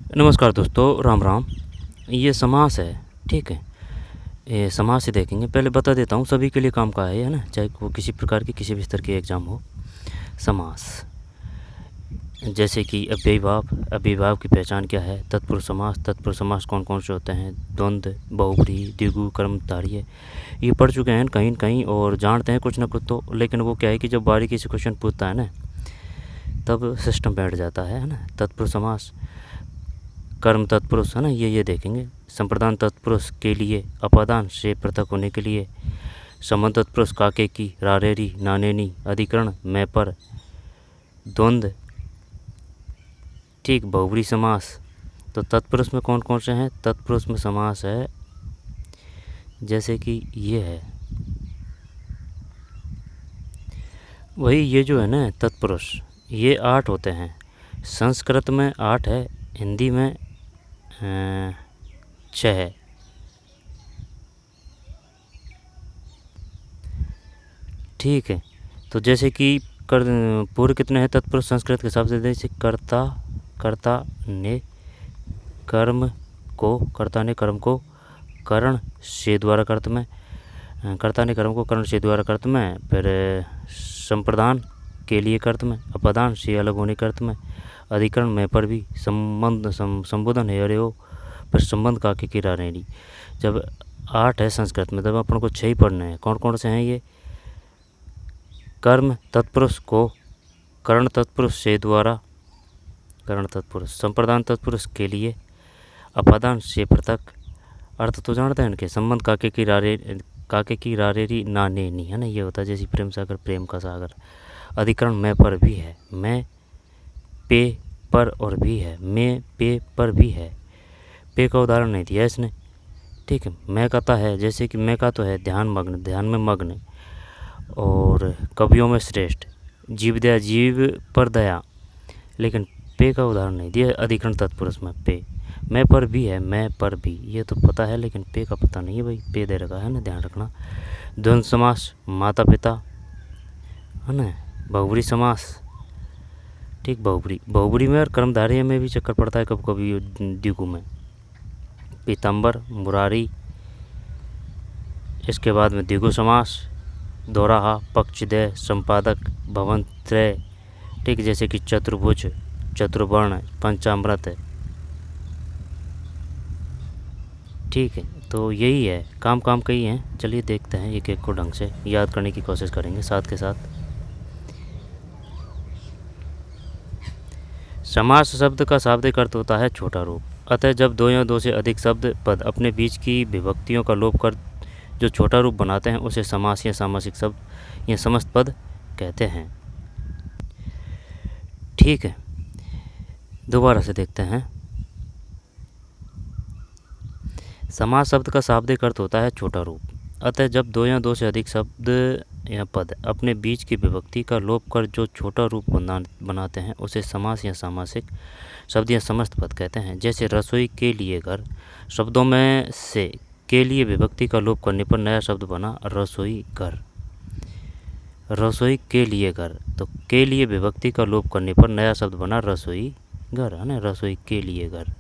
नमस्कार दोस्तों, राम राम। ये समास है, ठीक है। ये समास से देखेंगे। पहले बता देता हूँ, सभी के लिए काम का है ना, चाहे वो किसी प्रकार की किसी भी स्तर की एग्ज़ाम हो। समास जैसे कि अव्ययीभाव की पहचान क्या है, तत्पुरुष समास कौन कौन से होते हैं, द्वंद्व, बहुब्रीहि, द्विगु, कर्मधारय, ये पढ़ चुके हैं कहीं न कहीं और जानते हैं कुछ ना कुछ तो। लेकिन वो क्या है कि जब बारीकी से क्वेश्चन पूछता है ना, तब सिस्टम बैठ जाता है ना। तत्पुरुष समास, कर्म तत्पुरुष है ना, ये देखेंगे। संप्रदान तत्पुरुष के लिए अपादान से पृथक होने के लिए, संबंध तत्पुरुष काके की, रारेरी, नानेनी, अधिकरण, मैं पर, द्वंद्व, ठीक। बहुब्री समास, तो तत्पुरुष में कौन कौन से हैं? तत्पुरुष में समास है जैसे कि ये है, वही ये जो है ना तत्पुरुष, ये 8 होते हैं। संस्कृत में 8 है, हिंदी में 6 है, ठीक है। तो जैसे कि पूर्व कितने हैं तत्पुरुष संस्कृत के हिसाब से? जैसे कर्ता ने कर्म को, करण से द्वारा कर्त में, कर्ता ने कर्म को करण से द्वारा कर्त में, फिर संप्रदान के लिए कर्त में, अपादान से अलग होने कर्त में, अधिकरण में पर भी, संबोधन है अरे हो, फिर संबंध काके की रारेणी। जब 8 है संस्कृत में, तब अपन को 6 ही पढ़ने हैं। कौन कौन से हैं ये? कर्म तत्पुरुष को करण तत्पुरुष से द्वारा, करण तत्पुरुष, संप्रदान तत्पुरुष के लिए, अपादान से पृथक, अर्थ तो जानते हैं इनके, संबंध काके की रारेरी नानेनी, है ना, ये होता है जैसे प्रेम सागर, प्रेम का सागर। अधिकरण मैं पर भी है, मैं पे पर और भी है, मैं पे पर भी है। पे का उदाहरण नहीं दिया इसने, ठीक है। मैं कहता है, जैसे कि मैं का तो है ध्यान में मग्न, और कवियों में श्रेष्ठ, जीव दया, जीव पर दया, लेकिन पे का उदाहरण नहीं दिया अधिकरण तत्पुरुष में। पे, मैं पर भी है, मैं पर भी, ये तो पता है, लेकिन पे का पता नहीं है भाई, पे दे रखा है ना, ध्यान रखना। द्वंद्व समास, माता पिता, है ना। बहुब्री समास, ठीक। बहुब्री में और कर्मधारय में भी चक्कर पड़ता है कभी कभी, द्विगु में। पीताम्बर, मुरारी, इसके बाद में द्विगु समास, दोराहा, पक्षदय, संपादक, भवनत्रय, ठीक। जैसे कि चतुर्भुज, चतुर्वर्ण, पंचामृत, ठीक है। तो यही है, काम कई हैं। चलिए देखते हैं एक एक को ढंग से याद करने की कोशिश करेंगे साथ के साथ। समास शब्द का शाब्दिक अर्थ होता है छोटा रूप। अतः जब 2 या 2 से अधिक शब्द पद अपने बीच की विभक्तियों का लोप कर जो छोटा रूप बनाते हैं, उसे समास या सामासिक शब्द या समस्त पद कहते हैं, ठीक है। दोबारा से देखते हैं। समास शब्द का शाब्दिक अर्थ होता है छोटा रूप। अतः जब 2 या 2 से अधिक शब्द या पद अपने बीच की विभक्ति का लोप कर जो छोटा रूप बनाते हैं, उसे समास या सामासिक शब्द या समस्त पद कहते हैं। जैसे रसोई के लिए घर, शब्दों में से के लिए विभक्ति का लोप करने पर नया शब्द बना रसोई घर। रसोई के लिए घर, तो के लिए विभक्ति का लोप करने पर नया शब्द बना रसोई घर, है ना। रसोई के लिए घर,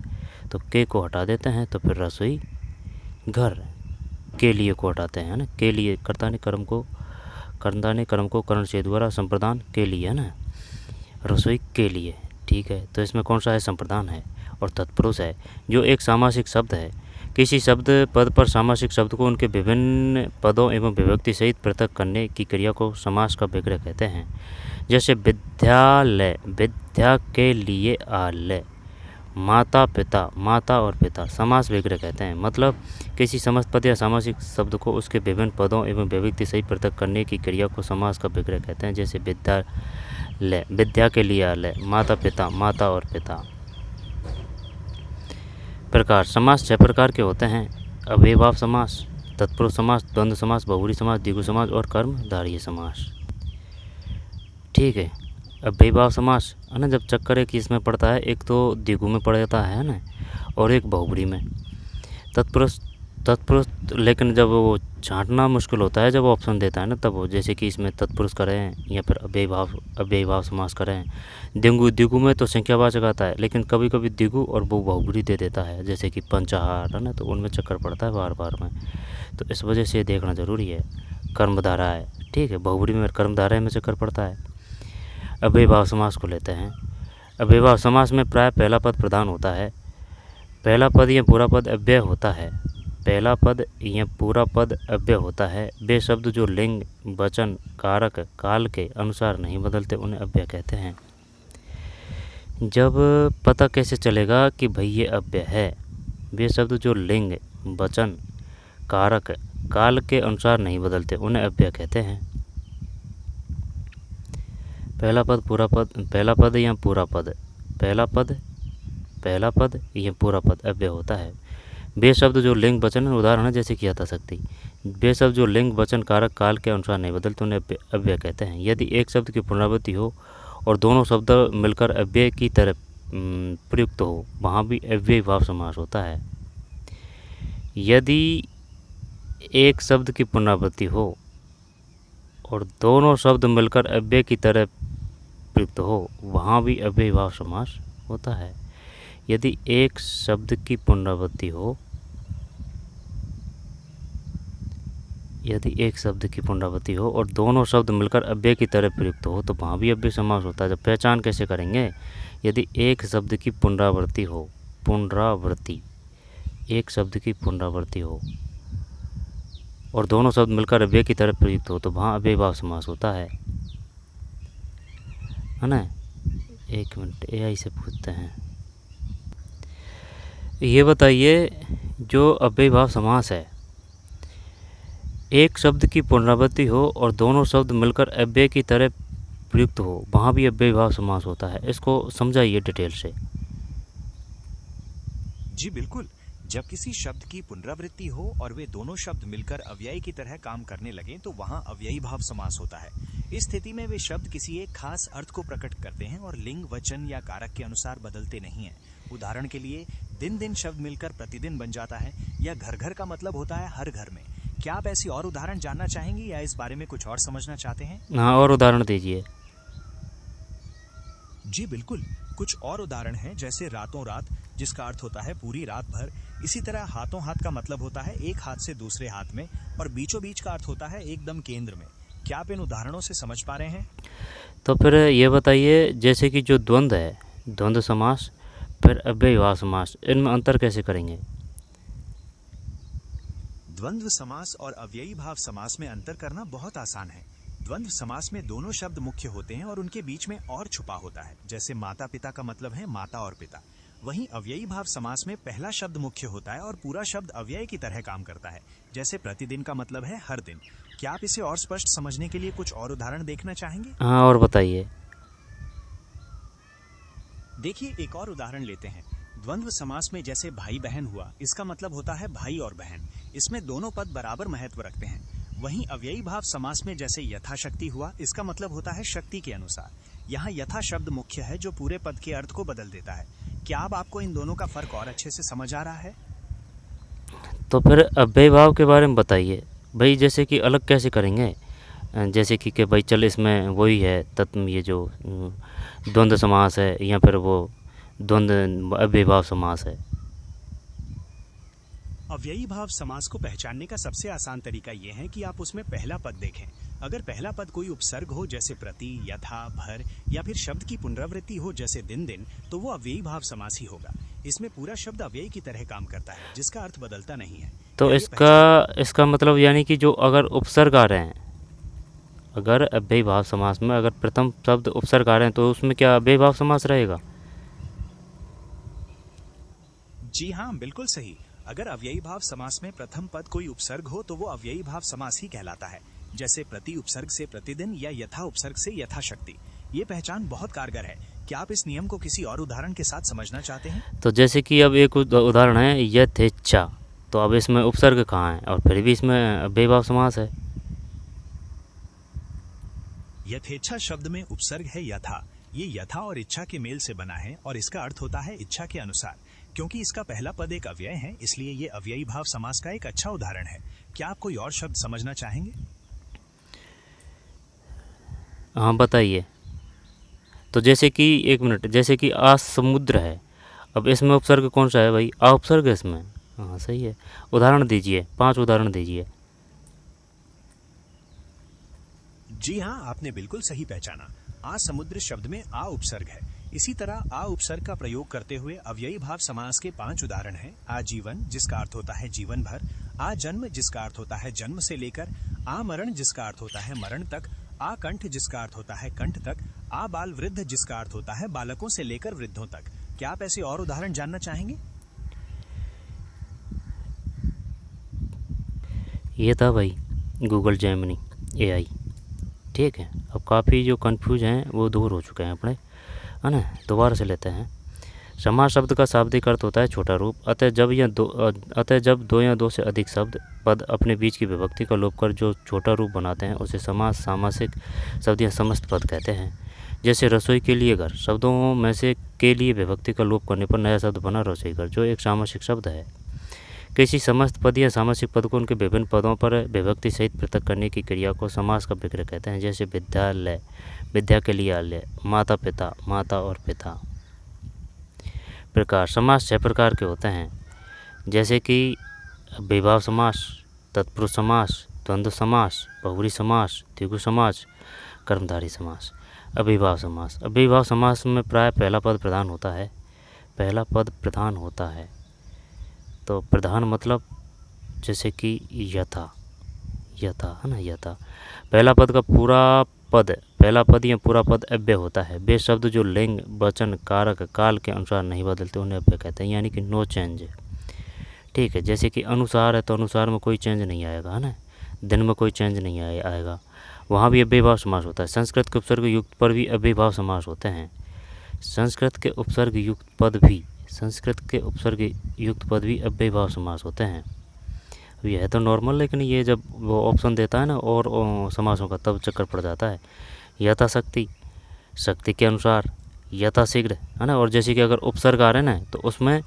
तो के को हटा देते हैं, तो फिर रसोई घर, के लिए को हटाते हैं, है ना। के लिए, कर्ता ने कर्म को करण से द्वारा, संप्रदान के लिए, है ना, रसोई के लिए, ठीक है। तो इसमें कौन सा है? संप्रदान है, और तत्पुरुष है जो एक सामासिक शब्द है। किसी शब्द पद पर सामासिक शब्द को उनके विभिन्न पदों एवं विभक्ति सहित पृथक करने की क्रिया को समास का विग्रह कहते हैं। जैसे विद्यालय, विद्या के लिए आलय, माता पिता, माता और पिता, समास विग्रह कहते हैं। मतलब किसी समस्त पद या सामासिक शब्द को उसके विभिन्न पदों एवं विभक्ति सहित पृथक करने की क्रिया को समास का विग्रह कहते हैं। जैसे विद्यालय, विद्या के लिए आलय, माता पिता, माता और पिता। प्रकार, समास 6 प्रकार के होते हैं। अव्ययीभाव समास, तत्पुरुष समास, द्वंद्व समास, बहुब्री समास, द्विगु समास और कर्मधारय समास, ठीक है। अव्ययीभाव समास, है ना, जब चक्कर एक इसमें पड़ता है, एक तो द्विगु में पड़ जाता है ना, और एक बहुब्री में। तत्पुरुष तत्पुरुष, लेकिन जब वो छाँटना मुश्किल होता है, जब ऑप्शन देता है ना, तब वो, जैसे कि इसमें तत्पुरुष करें या फिर अव्ययीभाव समास करें। द्विगु में तो संख्यावाचक आता है, लेकिन कभी कभी द्विगु और बहुब्रीहि दे देता है, जैसे कि पंचाहार है ना, तो उनमें चक्कर पड़ता है बार बार में। तो इस वजह से देखना ज़रूरी है। कर्मधारा है, ठीक है, बहुब्रीहि में कर्मधारा में चक्कर पड़ता है। अव्ययीभाव समास को लेते हैं। अव्ययीभाव समास में प्राय पहला पद प्रधान होता है। पहला पद या पूरा पद अव्यय होता है। पहला पद या पूरा पद अव्यय होता है। वे शब्द जो लिंग, वचन, कारक, काल के अनुसार नहीं बदलते उन्हें अव्यय कहते हैं। जब पता कैसे चलेगा कि भाई ये अव्यय है? वे शब्द जो लिंग, वचन, कारक, काल के अनुसार नहीं बदलते उन्हें अव्यय कहते हैं। पहला पद पूरा पद, पहला पद या पूरा पद, पहला पद या पूरा पद अव्यय होता है। वे शब्द जो लिंग, वचन, उदाहरण है जैसे कि यथाशक्ति। वे शब्द जो लिंग, वचन, कारक, काल के अनुसार नहीं बदलते उन्हें अव्यय कहते हैं। यदि एक शब्द की पुनरावृत्ति हो और दोनों शब्द मिलकर अव्यय की तरह प्रयुक्त हो, वहाँ भी अव्ययीभाव समास होता है। यदि एक शब्द की पुनरावृत्ति हो और दोनों शब्द मिलकर अव्यय की तरह प्रयुक्त हो, वहाँ भी अव्ययीभाव समास होता है। यदि एक शब्द की पुनरावृत्ति हो, और दोनों शब्द मिलकर अव्यय की तरह प्रयुक्त हो, तो वहाँ भी अव्यय समास होता है। जब पहचान कैसे करेंगे? यदि एक शब्द की पुनरावृत्ति हो, एक शब्द की पुनरावृत्ति हो और दोनों शब्द मिलकर अव्यय की तरह प्रयुक्त हो, तो वहाँ अव्ययीभाव समास होता है ना। एक मिनट, AI से पूछते हैं, ये बताइए, जो अव्ययीभाव समास है, एक शब्द की पुनरावृत्ति हो और दोनों शब्द मिलकर अव्यय की तरह प्रयुक्त हो, वहाँ भी अव्ययीभाव समास होता है। इसको समझाइए डिटेल से। जी बिल्कुल। जब किसी शब्द की पुनरावृत्ति हो और वे दोनों शब्द मिलकर अव्यय की तरह काम करने लगें, तो वहाँ अव्ययीभाव समास होता है। इस स्थिति में वे शब्द किसी एक खास अर्थ को प्रकट करते हैं और लिंग, वचन या कारक के अनुसार बदलते नहीं हैं। उदाहरण के लिए, दिन दिन शब्द मिलकर प्रतिदिन बन जाता है, या घर घर का मतलब होता है हर घर में। क्या आप ऐसी और उदाहरण जानना चाहेंगे या इस बारे में कुछ और समझना चाहते हैं? हाँ, और उदाहरण दीजिए। जी बिल्कुल। कुछ और उदाहरण हैं, जैसे रातों रात, जिसका अर्थ होता है पूरी रात भर। इसी तरह हाथों हाथ का मतलब होता है एक हाथ से दूसरे हाथ में, और बीचों बीच का अर्थ होता है एकदम केंद्र में। क्या आप इन उदाहरणों से समझ पा रहे हैं? तो फिर ये बताइए, जैसे कि जो द्वंद्व है, द्वंद्व समास, फिर अव्ययीभाव समास, इनमें अंतर कैसे करेंगे? द्वंद्व समास और अव्ययीभाव समास में अंतर करना बहुत आसान है। द्वंद्व समास में दोनों शब्द मुख्य होते हैं और उनके बीच में और छुपा होता है, जैसे माता पिता का मतलब है माता और पिता। वहीं अव्ययीभाव समास में पहला शब्द मुख्य होता है और पूरा शब्द अव्यय की तरह काम करता है, जैसे प्रतिदिन का मतलब है हर दिन। क्या आप इसे और स्पष्ट समझने के लिए कुछ और उदाहरण देखना चाहेंगे? हाँ, और बताइए। देखिए, एक और उदाहरण लेते हैं। द्वंद्व समास में जैसे भाई बहन हुआ, इसका मतलब होता है भाई और बहन। इसमें दोनों पद बराबर महत्व रखते हैं। वहीं अव्ययीभाव समास में जैसे यथाशक्ति हुआ, इसका मतलब होता है शक्ति के अनुसार। यहाँ यथा शब्द मुख्य है, जो पूरे पद के अर्थ को बदल देता है। क्या अब आपको इन दोनों का फर्क और अच्छे से समझ आ रहा है? तो फिर अव्ययीभाव के बारे में बताइए भाई, जैसे कि अलग कैसे करेंगे? जैसे कि भाई चल, इसमें वही है तत्व, ये जो द्वंद्व समास है या फिर वो द्वंद्व अव्ययीभाव समास है। अव्ययीभाव समास को पहचानने का सबसे आसान तरीका यह है कि आप उसमें पहला पद देखें। अगर पहला पद कोई उपसर्ग हो, जैसे प्रति, यथा, भर, या फिर शब्द की पुनरावृत्ति हो, जैसे दिन दिन, तो वो अव्ययीभाव समास ही होगा। इसमें पूरा शब्द अव्यय की तरह काम करता है, जिसका अर्थ बदलता नहीं है। तो इसका मतलब यानी कि जो अगर उपसर्ग आ रहे हैं, अगर अव्ययीभाव समास में अगर प्रथम शब्द उपसर्ग आ रहे हैं, तो उसमें क्या अव्ययीभाव समास रहेगा? जी हाँ, बिल्कुल सही। अगर अव्ययीभाव समास में प्रथम पद कोई उपसर्ग हो, तो वो अव्ययीभाव समास ही कहलाता है, जैसे प्रति उपसर्ग से प्रतिदिन या यथा उपसर्ग से यथाशक्ति। ये पहचान बहुत कारगर है। क्या आप इस नियम को किसी और उदाहरण के साथ समझना चाहते हैं? तो जैसे कि अब एक उदाहरण है यथेच्छा, तो अब इसमें उपसर्ग कहाँ है और फिर भी इसमें अव्ययीभाव समास है। यथेच्छा शब्द में उपसर्ग है यथा। ये यथा और इच्छा के मेल से बना है और इसका अर्थ होता है इच्छा के अनुसार। क्योंकि इसका पहला पद एक अव्यय है, इसलिए ये अव्ययी भाव समास का एक अच्छा उदाहरण है। क्या आप कोई और शब्द समझना चाहेंगे? हाँ बताइए। तो जैसे कि एक मिनट, जैसे कि आ समुद्र है, अब इसमें उपसर्ग कौन सा है भाई? आ उपसर्ग है इसमें। हाँ सही है। उदाहरण दीजिए, 5 उदाहरण दीजिए। जी हाँ, आपने बिल्कुल सही पहचाना। आ समुद्र शब्द में आ उपसर्ग है। इसी तरह आ उपसर्ग का प्रयोग करते हुए अव्ययी भाव समास के 5 उदाहरण हैं। आजीवन, जिसका अर्थ होता है जीवन भर। आ जन्म, जिसका अर्थ होता है जन्म से लेकर। आ मरण, जिसका अर्थ होता है मरण तक। आ कंठ, जिसका अर्थ होता है कंठ तक। आ बाल वृद्ध, जिसका अर्थ होता है बालकों से लेकर वृद्धों तक। क्या आप ऐसे और उदाहरण जानना चाहेंगे? ये था भाई गूगल जेमिनी AI। ठीक है, अब काफ़ी जो कंफ्यूज हैं वो दूर हो चुके हैं अपने, है ना। दोबारा से लेते हैं। समास शब्द का शाब्दिक अर्थ होता है छोटा रूप। अतः जब दो या दो से अधिक शब्द पद अपने बीच की विभक्ति का लोप कर जो छोटा रूप बनाते हैं उसे समास सामासिक शब्द या समस्त पद कहते हैं। जैसे रसोई के लिए घर, शब्दों में से के लिए विभक्ति का लोप करने पर नया शब्द बना रसोई घर, जो एक सामासिक शब्द है। किसी समस्त पद या सामासिक पद को उनके विभिन्न पदों पर विभक्ति सहित पृथक करने की क्रिया को समास का विग्रह कहते हैं। जैसे विद्यालय, विद्या के लिए आलय। माता पिता, माता और पिता। प्रकार, समास 6 प्रकार के होते हैं, जैसे कि विभाव समास, तत्पुरुष समास, द्वंद्व समास, बहुव्रीहि समास, द्विगु समास, कर्मधारय समास। अविभाव समास, अविभाव समास में प्राय पहला पद प्रधान होता है। पहला पद प्रधान होता है, तो प्रधान मतलब जैसे कि यथा, यथा है ना, यथा। पहला पद या पूरा पद अव्यय होता है। वे शब्द जो लिंग, वचन, कारक, काल के अनुसार नहीं बदलते उन्हें अव्यय कहते हैं, यानी कि नो चेंज। ठीक है, जैसे कि अनुसार है तो अनुसार में कोई चेंज नहीं आएगा, है ना। दिन में कोई चेंज नहीं आएगा, वहाँ भी अव्ययभाव समास होता है। संस्कृत के उपसर्ग युक्त पर भी अव्ययभाव समास होते हैं। संस्कृत के उपसर्ग युक्त पद भी अव्ययभाव समास होते हैं। अब यह है तो नॉर्मल, लेकिन ये जब वो ऑप्शन देता है ना और समासों का, तब चक्कर पड़ जाता है। यथाशक्ति, शक्ति के अनुसार। यथाशीघ्र, है ना। और जैसे कि अगर उपसर्ग आ रहे हैं ना तो उसमें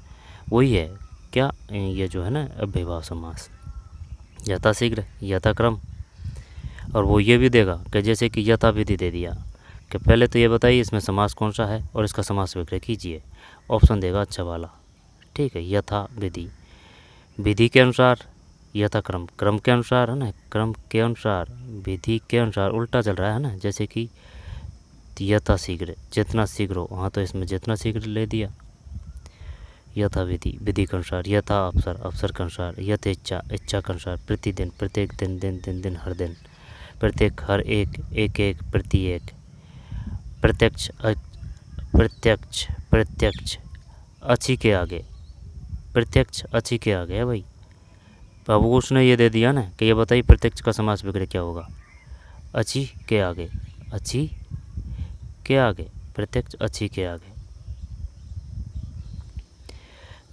वही है क्या, ये जो है ना अव्ययभाव समास। यथाशीघ्र, यथाक्रम। और वो ये भी देगा कि जैसे कि यथा विधि दे दिया कि पहले तो ये बताइए इसमें समास कौन सा है और इसका समास विग्रह कीजिए। ऑप्शन देगा अच्छा वाला। ठीक है, यथा विधि, विधि के अनुसार। यथा क्रम, क्रम के अनुसार, है ना। क्रम के अनुसार, विधि के अनुसार। उल्टा चल रहा है ना, जैसे कि यथा शीघ्र, जितना शीघ्र हो, वहाँ तो इसमें जितना शीघ्र ले दिया। यथा विधि, विधि के अनुसार। यथा अवसर, अवसर के अनुसार। यथ इच्छा, इच्छा के अनुसार। प्रतिदिन, प्रत्येक दिन, दिन हर दिन। प्रत्येक, हर एक, एक प्रति एक। प्रत्यक्ष, प्रत्यक्ष अच्छी के आगे। प्रत्यक्ष अच्छी के आगे है भाई। अब उसने ये दे दिया ना कि ये बताइए प्रत्यक्ष का समास विग्रह क्या होगा। अच्छी के आगे, अच्छी के आगे, प्रत्यक्ष अच्छी के आगे।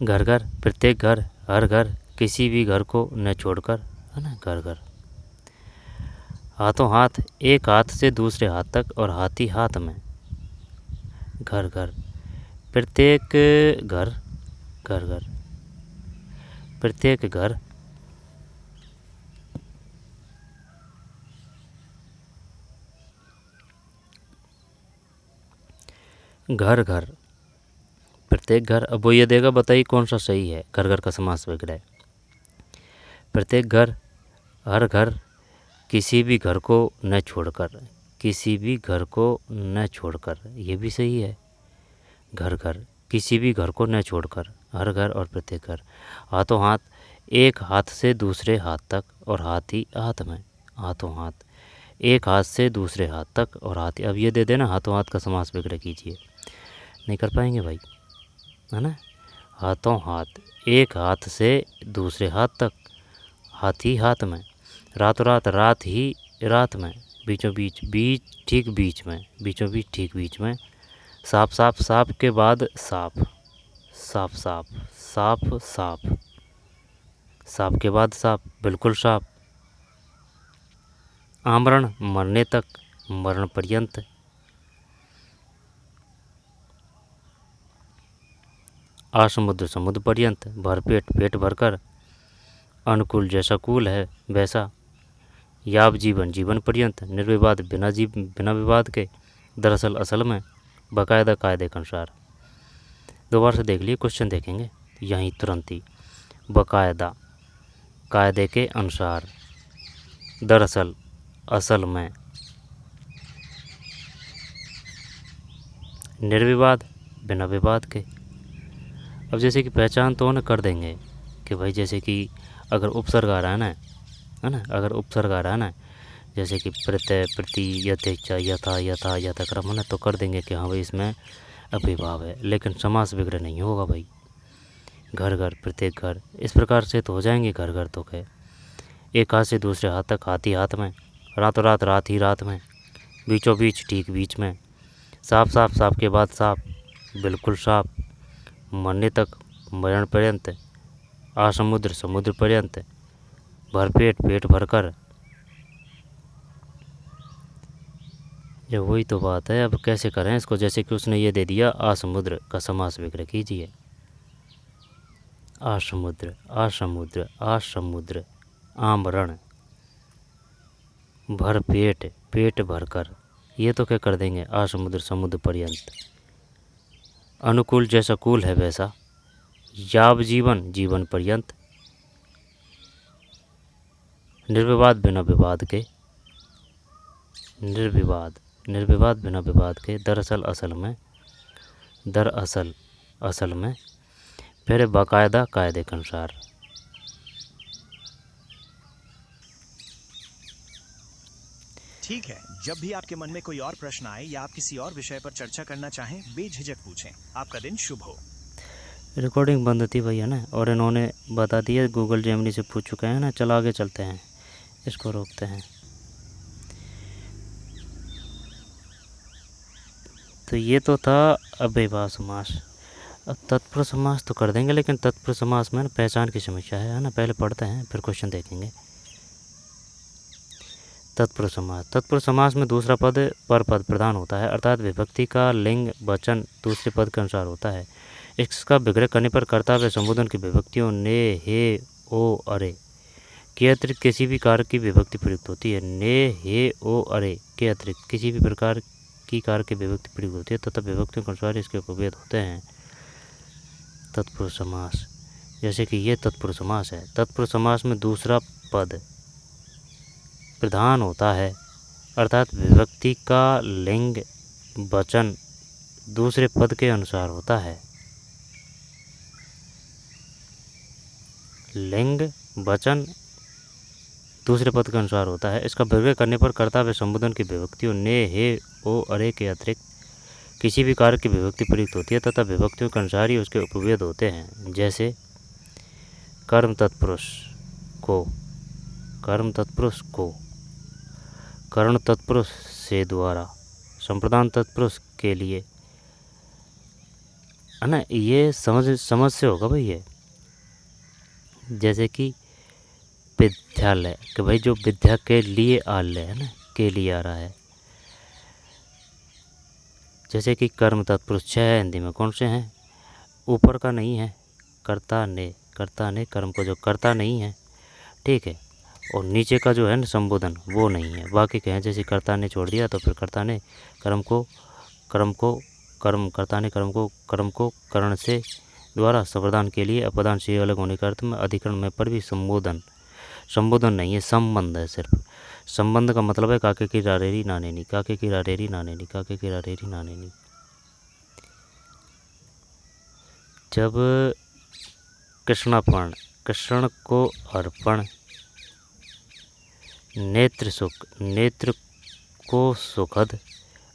घर घर, प्रत्येक घर, हर घर, किसी भी घर को न छोड़कर, है ना, घर घर। हाथों हाथ, एक हाथ से दूसरे हाथ तक और हाथी हाथ में। घर घर, प्रत्येक घर, घर घर, प्रत्येक घर। घर घर, प्रत्येक घर। अब वो ये देगा बताइए कौन सा सही है घर घर का समास विग्रह। प्रत्येक घर, हर घर, किसी भी घर को न छोड़कर, किसी भी घर को न छोड़कर, ये भी सही है। घर घर, किसी भी घर को न छोड़कर, हर घर और प्रत्येक घर। हाथों हाथ, एक हाथ से दूसरे हाथ तक और हाथी हाथ में। हाथों हाथ, एक हाथ से दूसरे हाथ तक और हाथी। अब ये दे देना हाथों हाथ का समास विग्रह कीजिए, नहीं कर पाएंगे भाई, है ना। हाथों हाथ, एक हाथ से दूसरे हाथ तक, हाथी हाथ में। रातों रात, रात ही रात में। बीचों बीच, बीच ठीक बीच में, बीचों बीच ठीक बीच में। साफ साफ, साफ के बाद साफ, साफ साफ, साफ साफ, साफ के बाद साफ, बिल्कुल साफ। आमरण, मरने तक, मरण पर्यंत। आसमुद्र समुद्र पर्यंत, भरपेट पेट भरकर, अनुकूल जैसा कूल है वैसा, याव जीवन जीवन पर्यंत, निर्विवाद बिना विवाद के, दरअसल असल में, बाकायदा कायदे के अनुसार। दोबारा से देख लिए, क्वेश्चन देखेंगे यहीं तुरंत ही। बाकायदा कायदे के अनुसार, दरअसल असल में, निर्विवाद बिना विवाद के। अब जैसे कि पहचान तो उन्हें कर देंगे कि भाई जैसे कि अगर उपसर्ग आ रहा है ना, अगर उपसर्ग आ रहा है ना, जैसे कि प्रत्यय प्रति यथेच्छा यथा यथा यथाक्रम है ना, तो कर देंगे कि हाँ भाई इसमें अभिभाव है। लेकिन समास विग्रह नहीं होगा भाई। घर घर प्रत्येक घर, इस प्रकार से तो हो जाएंगे घर घर तो कहे। एक हाथ से दूसरे हाथ तक, हाथ ही हाथ में, रातों रात रात ही रात में, बीचों बीच ठीक बीच में, साफ साफ साफ के बाद साफ, बिल्कुल साफ, मरने तक मरण पर्यंत, आसमुद्र समुद्र पर्यंत, भरपेट पेट भरकर। जो वही तो बात है। अब कैसे करें इसको, जैसे कि उसने ये दे दिया आसमुद्र का समास विग्रह कीजिए। आसमुद्र आसमुद्र आसमुद्र, आमरण, भरपेट पेट भरकर, ये तो क्या कर देंगे आसमुद्र समुद्र पर्यंत, अनुकूल जैसा कूल है वैसा, याव जीवन जीवन पर्यंत, निर्विवाद बिना विवाद के, निर्विवाद निर्विवाद बिना विवाद के, दरअसल असल में, दरअसल असल में, फिर बाकायदा कायदे के अनुसार। ठीक है, जब भी आपके मन में कोई और प्रश्न आए या आप किसी और विषय पर चर्चा करना चाहें, बेझिझक पूछें। आपका दिन शुभ हो। रिकॉर्डिंग बंद थी भैया ना, और इन्होंने बता दिया, गूगल जेमिनी से पूछ चुके हैं ना। चलो आगे चलते हैं, इसको रोकते हैं। तो ये तो था अव्ययभाव समास। अब तत्पुरुष समास तो कर देंगे, लेकिन तत्पुरुष समास में पहचान की समस्या है ना। पहले पढ़ते हैं फिर क्वेश्चन देखेंगे। तत्पुरुष समास। तत्पुरुष समास में दूसरा पद पर पद प्रधान होता है, अर्थात विभक्ति का लिंग वचन दूसरे पद के अनुसार होता है। इसका विग्रह करने पर कर्ता व संबोधन की विभक्तियों ने, हे, ओ, अरे के अतिरिक्त किसी भी कारक की विभक्ति प्रयुक्त होती है। ने, हे, ओ, अरे के अतिरिक्त किसी भी प्रकार की कारक की विभक्ति प्रयुक्त होती है तथा विभक्तियों के अनुसार इसके उपभेद होते हैं। तत्पुरुष समास, जैसे कि ये तत्पुरुष समास है। तत्पुरुष समास में दूसरा पद प्रधान होता है, अर्थात विभक्ति का लिंग वचन दूसरे पद के अनुसार होता है। लिंग वचन दूसरे पद के अनुसार होता है। इसका विग्रह करने पर कर्ता व संबोधन की विभक्तियों ने, हे, ओ, अरे के अतिरिक्त किसी भी कारक की विभक्ति प्रयुक्त होती है तथा विभक्तियों के अनुसार ही उसके उपभेद होते हैं। जैसे कर्म तत्पुरुष को, कर्म तत्पुरुष को, कर्ण तत्पुरुष से द्वारा, संप्रदान तत्पुरुष के लिए, है ना। ये समझ से होगा भाई ये। जैसे कि विद्यालय, कि भाई जो विद्या के लिए आलय है ना, के लिए आ रहा है। जैसे कि कर्म तत्पुरुष 6 है हिंदी में, कौन से हैं? ऊपर का नहीं है, कर्ता ने कर्म को जो कर्ता नहीं है, ठीक है। और नीचे का जो है ना संबोधन, वो नहीं है। बाकी के हैं, जैसे कर्ता ने छोड़ दिया तो फिर कर्ता ने कर्म को कर्ण से द्वारा संप्रदान के लिए अपदान से अलग होने के अर्थ में अधिकरण में पर भी संबोधन नहीं है, संबंध है सिर्फ। संबंध का मतलब है काके की रारेरी नानेनी, काके की रारेरी नानेनी, काके की रारेरी नानेनी। जब कृष्णार्पण, कृष्ण को अर्पण, नेत्र सुख, नेत्र को सुखद,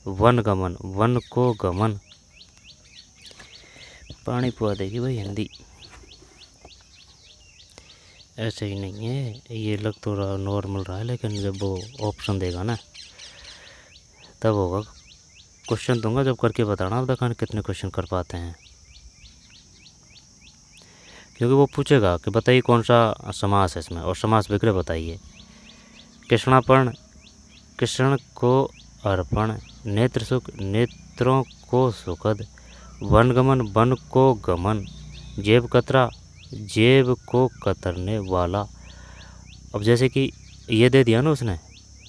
वन गमन, वन को गमन। पानी पुआ देगी भाई हिंदी, ऐसे ही नहीं है। ये लग तो रहा नॉर्मल रहा है, लेकिन जब वो ऑप्शन देगा ना तब होगा। क्वेश्चन दूंगा जब करके बताना, अब देखा कितने क्वेश्चन कर पाते हैं, क्योंकि वो पूछेगा कि बताइए कौन सा समास है इसमें, और समास विग्रह बताइए। कृष्णार्पण, कृष्ण को अर्पण, नेत्र सुख, नेत्रों को सुखद, वनगमन, वन को गमन, जेब कतरा, जेब को कतरने वाला। अब जैसे कि ये दे दिया ना उसने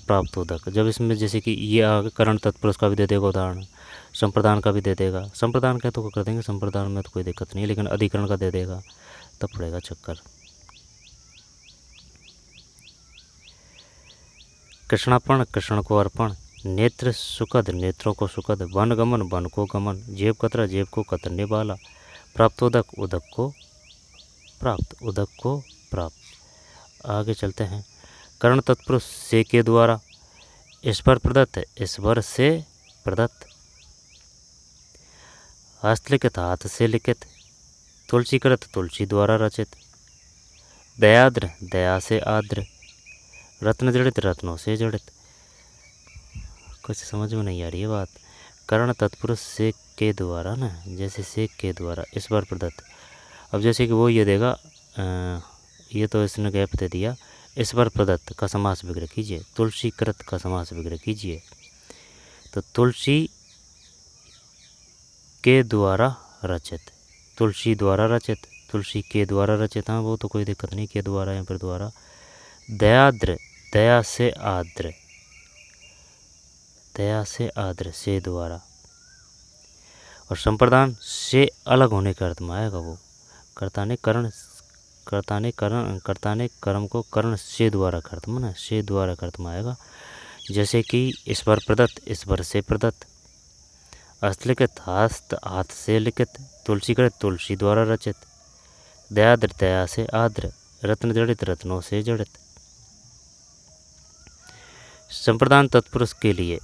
प्राप्तोदक, जब इसमें जैसे कि ये आगे करण तत्पुरुष का भी दे देगा उदाहरण, संप्रदान का भी दे देगा। संप्रदान का तो कर देंगे, संप्रदान में तो कोई दिक्कत नहीं है, लेकिन अधिकरण का दे देगा तब पड़ेगा चक्कर। कृष्णार्पण, कृष्ण को अर्पण। नेत्र सुखद, नेत्रों को सुखद। वन गमन, वन को गमन। जेब कतरा, जेब को कतरने वाला। प्राप्तोदक, उदक को प्राप्त, उदक को प्राप्त। आगे चलते हैं। कर्ण तत्पुरुष से के द्वारा। ईश्वर प्रदत्त, ईश्वर से प्रदत्त। हस्तलिखित, हाथ से लिखित। तुलसीकृत, तुलसी द्वारा रचित। दयाद्र, दया से आद्र। रत्न जड़ित, रत्नों से जड़ित। कुछ समझ में नहीं आ रही है बात। कर्ण तत्पुरुष से के द्वारा ना, जैसे से के द्वारा ईश्वर प्रदत्त। अब जैसे कि वो ये देगा, ये तो इसने गैप दे दिया। ईश्वर प्रदत्त का समास विग्रह कीजिए। तुलसीकृत का समास विग्रह कीजिए। तो तुलसी के द्वारा रचित, तुलसी द्वारा रचित, तुलसी के द्वारा रचित। हाँ, वो तो कोई दिक्कत नहीं, के द्वारा या फिर द्वारा। दयाद्र, दया से आद्र, दया से आद्र, से द्वारा। और संप्रदान से अलग होने के अर्थ में आएगा वो। कर्ता ने कर्ण, कर्ता ने कर्म को कर्ण से द्वारा का अर्थ में ना, से द्वारा का अर्थ में आएगा। जैसे कि ईश्वर प्रदत्त, ईश्वर से प्रदत्त। हस्तलिखित, हस्त हाथ से लिखित। तुलसीकृत, तुलसी द्वारा रचित। दयाद्र, दया से आद्र। रत्न जड़ित, रत्नों से जड़ित। संप्रदान तत्पुरुष के लिए।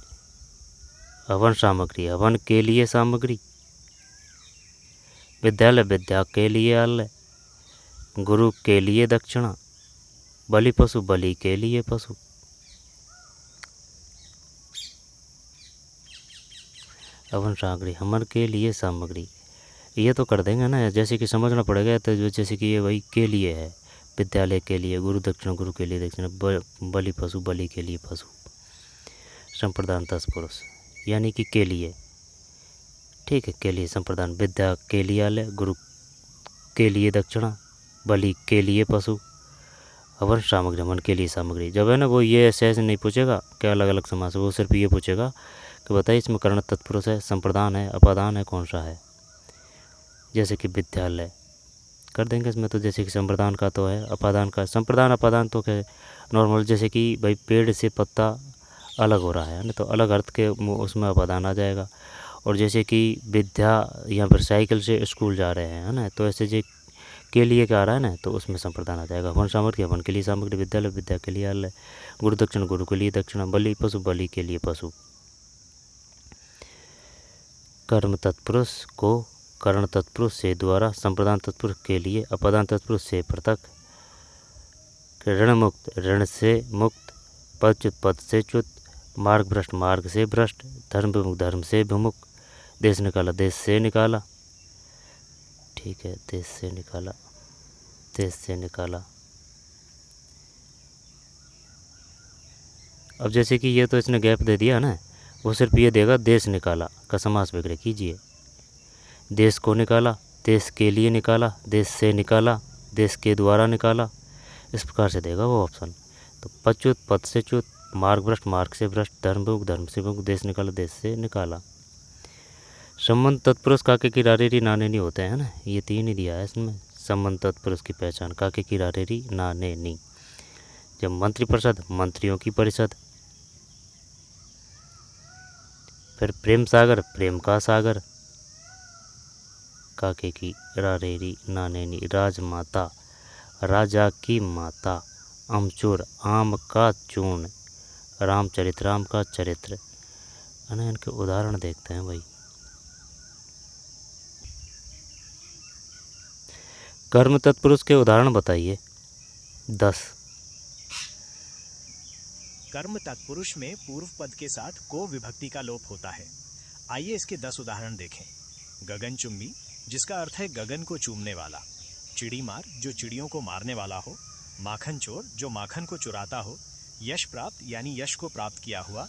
हवन सामग्री, हवन के लिए सामग्री। विद्यालय, विद्या के लिए आलय। गुरु के लिए दक्षिणा। बलि पशु, बलि के लिए पशु। हवन सामग्री, हवन के लिए सामग्री। ये तो कर देंगे ना, जैसे कि समझना पड़ेगा। तो जैसे कि ये वही के लिए है, विद्यालय के लिए, गुरु दक्षिणा, गुरु के लिए दक्षिणा। बलि पशु, बलि के लिए पशु। संप्रदान तत्पुरुष यानी कि के लिए, ठीक है, के लिए संप्रदान। विद्या के लिए आलय, गुरु के लिए दक्षिणा, बलि के लिए पशु। हवन सामग्री, हवन के लिए सामग्री। जब है ना वो ये ऐसे ऐसे नहीं पूछेगा क्या अलग अलग समास, वो सिर्फ ये पूछेगा कि बताइए इसमें कर्ण तत्पुरुष है, संप्रदान है, अपादान है, कौन सा है। जैसे कि विद्यालय कर देंगे इसमें, तो जैसे कि संप्रदान का तो है, अपादान का। संप्रदान अपादान तो क्या नॉर्मल, जैसे कि भाई पेड़ से पत्ता अलग हो रहा है ना, तो अलग अर्थ के उसमें अपादान आ जाएगा। और जैसे कि विद्या या फिर साइकिल से स्कूल जा रहे हैं, है ना, तो ऐसे जो के लिए क्या आ रहा है ना, तो उसमें संप्रदान आ जाएगा। हवन सामग्री, हवन के लिए सामग्री। विद्यालय, विद्या के लिए आलय। गुरु दक्षिण, गुरु के लिए दक्षिणा। बलि पशु, बलि के लिए पशु। कर्म तत्पुरुष को कर्ण तत्पुरुष से द्वारा। संप्रदान तत्पुरुष के लिए। अपादान तत्पुरुष से पृथक। ऋण मुक्त, ऋण से मुक्त। पदच्युत, पद से च्युत। मार्ग भ्रष्ट, मार्ग से भ्रष्ट। धर्म विमुख, धर्म से विमुख। देश निकाला, देश से निकाला। ठीक है, देश से निकाला, देश से निकाला। अब जैसे कि ये तो इसने गैप दे दिया ना, वो सिर्फ ये देगा देश निकाला का समास विग्रह कीजिए। देश को निकाला, देश के लिए निकाला, देश से निकाला, देश के द्वारा निकाला, इस प्रकार से देगा वो ऑप्शन। तो पदच्युत, पद से च्युत। मार्ग भ्रष्ट, मार्ग से भ्रष्ट। धर्म विमुख, धर्म से विमुख। देश निकाला, देश से निकाला। संबंध तत्पुरुष काके की रारेरी नाने नी होते हैं ना, ये तीन ही दिया है इसमें। संबंध तत्पुरुष की पहचान काके की रारेरी नाने नी। जब मंत्रिपरिषद, मंत्रियों की परिषद। फिर प्रेम सागर, प्रेम का सागर। काके की रारेरी नाने नी। राजमाता, राजा की माता। अमचूर, आम का चूर्ण। रामचरित, राम का चरित्र। इनके उदाहरण देखते हैं भाई। कर्म तत्पुरुष के उदाहरण बताइए 10। कर्म तत्पुरुष में पूर्व पद के साथ को विभक्ति का लोप होता है। आइए इसके 10 उदाहरण देखें। गगनचुंबी, जिसका अर्थ है गगन को चूमने वाला। चिड़ीमार, जो चिड़ियों को मारने वाला हो। माखन चोर, जो माखन को चुराता हो। यश प्राप्त, यानी यश को प्राप्त किया हुआ।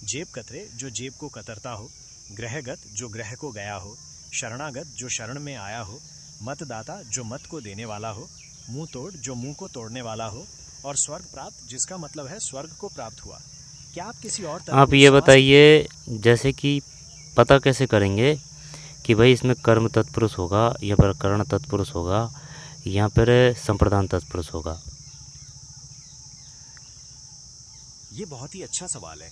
जेब कतरे, जो जेब को कतरता हो। ग्रहगत, जो ग्रह को गया हो। शरणागत, जो शरण में आया हो। मतदाता जो मत को देने वाला हो, मुंह तोड़ जो मुंह को तोड़ने वाला हो, और स्वर्ग प्राप्त जिसका मतलब है स्वर्ग को प्राप्त हुआ। क्या आप किसी और आप ये बताइए, जैसे कि पता कैसे करेंगे कि भाई इसमें कर्म तत्पुरुष होगा या फिर कर्ण तत्पुरुष होगा या फिर संप्रदान तत्पुरुष होगा? ये बहुत ही अच्छा सवाल है।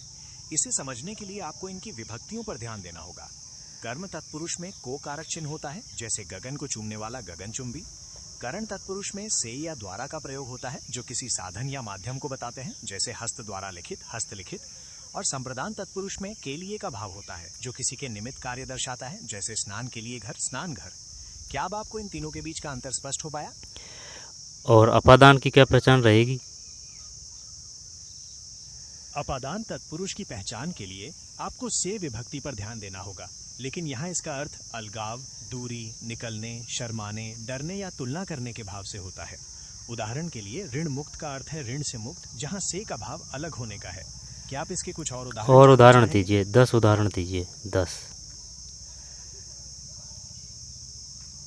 इसे समझने के लिए आपको इनकी विभक्तियों पर ध्यान देना होगा। कर्म तत्पुरुष में को कारक चिन्ह होता है, जैसे गगन को चूमने वाला गगनचुंबी। करण तत्पुरुष में से या द्वारा का प्रयोग होता है, जो किसी साधन या माध्यम को बताते हैं, जैसे हस्त द्वारा लिखित, हस्तलिखित। और संप्रदान तत्पुरुष में के लिए का भाव होता है, जो किसी के निमित्त कार्य दर्शाता है, जैसे स्नान के लिए घर, स्नान घर। क्या अब आपको इन तीनों के बीच का अंतर स्पष्ट हो पाया? और अपादान की क्या पहचान रहेगी? अपादान तत्पुरुष की पहचान के लिए आपको से विभक्ति पर ध्यान देना होगा, लेकिन यहाँ इसका अर्थ अलगाव, दूरी, निकलने, शर्माने, डरने या तुलना करने के भाव से होता है। उदाहरण के लिए ऋण मुक्त का अर्थ है ऋण से मुक्त, जहाँ से का भाव अलग होने का है। क्या आप इसके कुछ और उदाहरण दीजिए? 10 उदाहरण दीजिए, 10।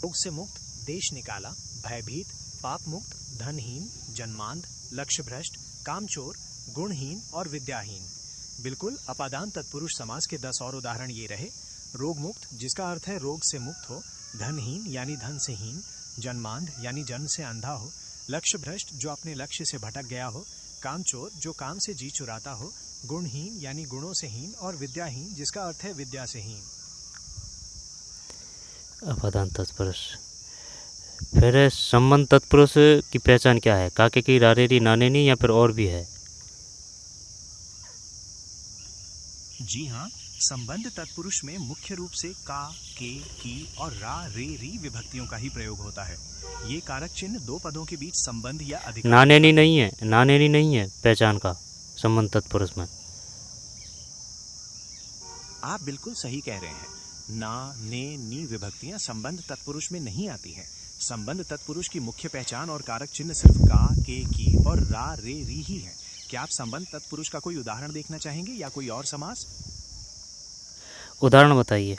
रोग से मुक्त, देश निकाला, भयभीत, पाप मुक्त, धनहीन, जन्मांध, लक्ष्य भ्रष्ट, कामचोर, गुणहीन और विद्याहीन। बिल्कुल, अपादान तत्पुरुष समास के 10 और उदाहरण ये रहे। रोग मुक्त, जिसका अर्थ है रोग से मुक्त हो, धनहीन यानी धन से हीन, जन्मांध यानी जन्म से अंधा हो, लक्ष्य भ्रष्ट जो अपने लक्ष्य से भटक गया हो, कामचोर जो काम से जी चुराता हो, गुणहीन यानी गुणों से हीन, और विद्याहीन जिसका अर्थ है विद्या से हीन। अपादान तत्पुरुष। फिर संबंध तत्पुरुष की पहचान क्या है? काके की, रारेरी, नानेनी या फिर और भी है? जी हाँ, संबंध तत्पुरुष में मुख्य रूप से का, के, की और रा, रे, री विभक्तियों का ही प्रयोग होता है। ये कारक चिन्ह दो पदों के बीच संबंध या अधिकार। नानेनी नहीं है, नानेनी नहीं है पहचान का संबंध तत्पुरुष में। आप बिल्कुल सही कह रहे हैं। ना, ने, नी विभक्तियां संबंध तत्पुरुष में नहीं आती हैं। संबंध तत्पुरुष की मुख्य पहचान और कारक चिन्ह सिर्फ का, के, की और रा, रे, री ही है। क्या आप संबंध तत्पुरुष का कोई उदाहरण देखना चाहेंगे या कोई और समास? उदाहरण बताइए।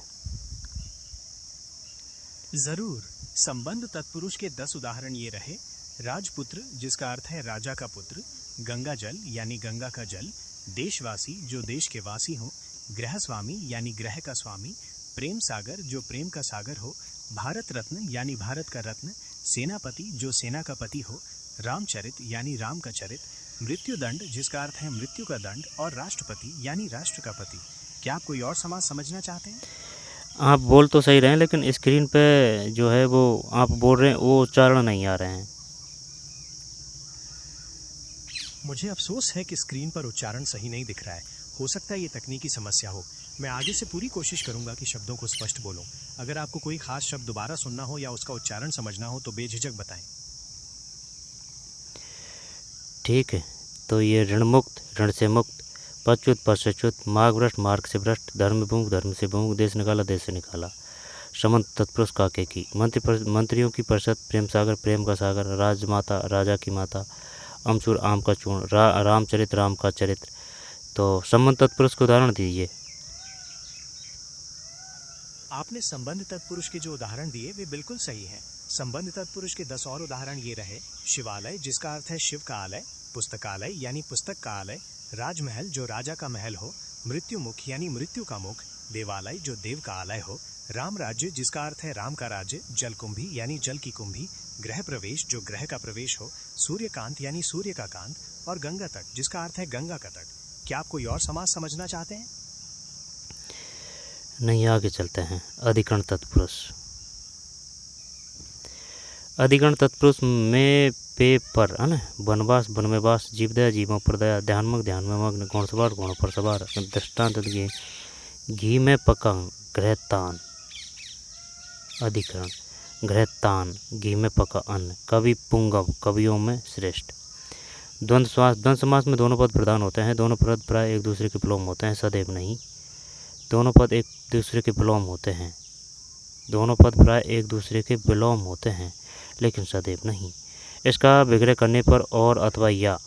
जरूर। संबंध तत्पुरुष के 10 उदाहरण ये रहे। राजपुत्र, जिसका अर्थ है राजा का पुत्र, गंगा जल यानी गंगा का जल, देशवासी जो देश के वासी हो, गृह स्वामी यानी ग्रह का स्वामी, प्रेम सागर जो प्रेम का सागर हो, भारत रत्न यानी भारत का रत्न, सेनापति जो सेना का पति हो, रामचरित यानी राम का चरित, मृत्युदंड जिसका अर्थ है मृत्यु का दंड, और राष्ट्रपति यानी राष्ट्र का पति। क्या आप कोई और समास समझना चाहते हैं? आप बोल तो सही रहे हैं, लेकिन स्क्रीन पे जो है वो आप बोल रहे हैं वो उच्चारण नहीं आ रहे हैं। मुझे अफसोस है कि स्क्रीन पर उच्चारण सही नहीं दिख रहा है। हो सकता है ये तकनीकी समस्या हो। मैं आगे से पूरी कोशिश करूंगा कि शब्दों को स्पष्ट बोलूं। अगर आपको कोई खास शब्द दोबारा सुनना हो या उसका उच्चारण समझना हो तो बेझिझक बताएं। ठीक है, तो ये ऋण मुक्त, ऋण से मुक्त, पच्युत, पश्चाच्युत, मार्ग भ्रष्ट, मार्ग से भ्रष्ट, धर्म विमुख, धर्म से विमुख, देश निकाला, देश से निकाला। समंत तत्पुरुष काके की, मंत्रियों की परिषद, प्रेम सागर, प्रेम का सागर, राजमाता, राजा की माता, अमचूर, आम का चूर्ण, रामचरित, राम का चरित्र। तो संबंध तत्पुरुष को उदाहरण दीजिए। आपने संबंध तत्पुरुष के जो उदाहरण दिए वे बिल्कुल सही हैं। संबंध तत्पुरुष के 10 और उदाहरण ये रहे। शिवालय, जिसका अर्थ है शिव का आलय, पुस्तकालय यानी पुस्तक का आलय, राजमहल जो राजा का महल हो, मृत्युमुख यानी मृत्यु का मुख, देवालय जो देव का आलय हो, राम राज्य जिसका अर्थ है राम का राज्य, जलकुंभी यानी जल की कुंभी, गृह प्रवेश जो ग्रह का प्रवेश हो, सूर्यकांत यानी सूर्य का कांत, और गंगा तट जिसका अर्थ है गंगा का तट। क्या आप कोई और समास समझना चाहते हैं? नहीं, आगे चलते हैं। अधिकरण तत्पुरुष। अधिकरण तत्पुरुष में पे पर है ना, वनवास, वन में वास, जीवदया, जीवों पर दया, ध्यानमग्न, ध्यान में मग्न, गुण सवार, गुणों पर सवार, दृष्टांत घी में पका, गृहतान। अधिकरण गृहतान, घी में पका अन्न, कवि पुंगव, कवियों में श्रेष्ठ। द्वंद्व समास में दोनों पद प्रधान होते हैं, दोनों पद प्राय एक दूसरे के विलोम होते हैं, सदैव नहीं। दोनों पद एक दूसरे के विलोम होते हैं, दोनों पद प्राय एक दूसरे के विलोम होते हैं, लेकिन सदैव नहीं। इसका विग्रह करने पर और अथवा या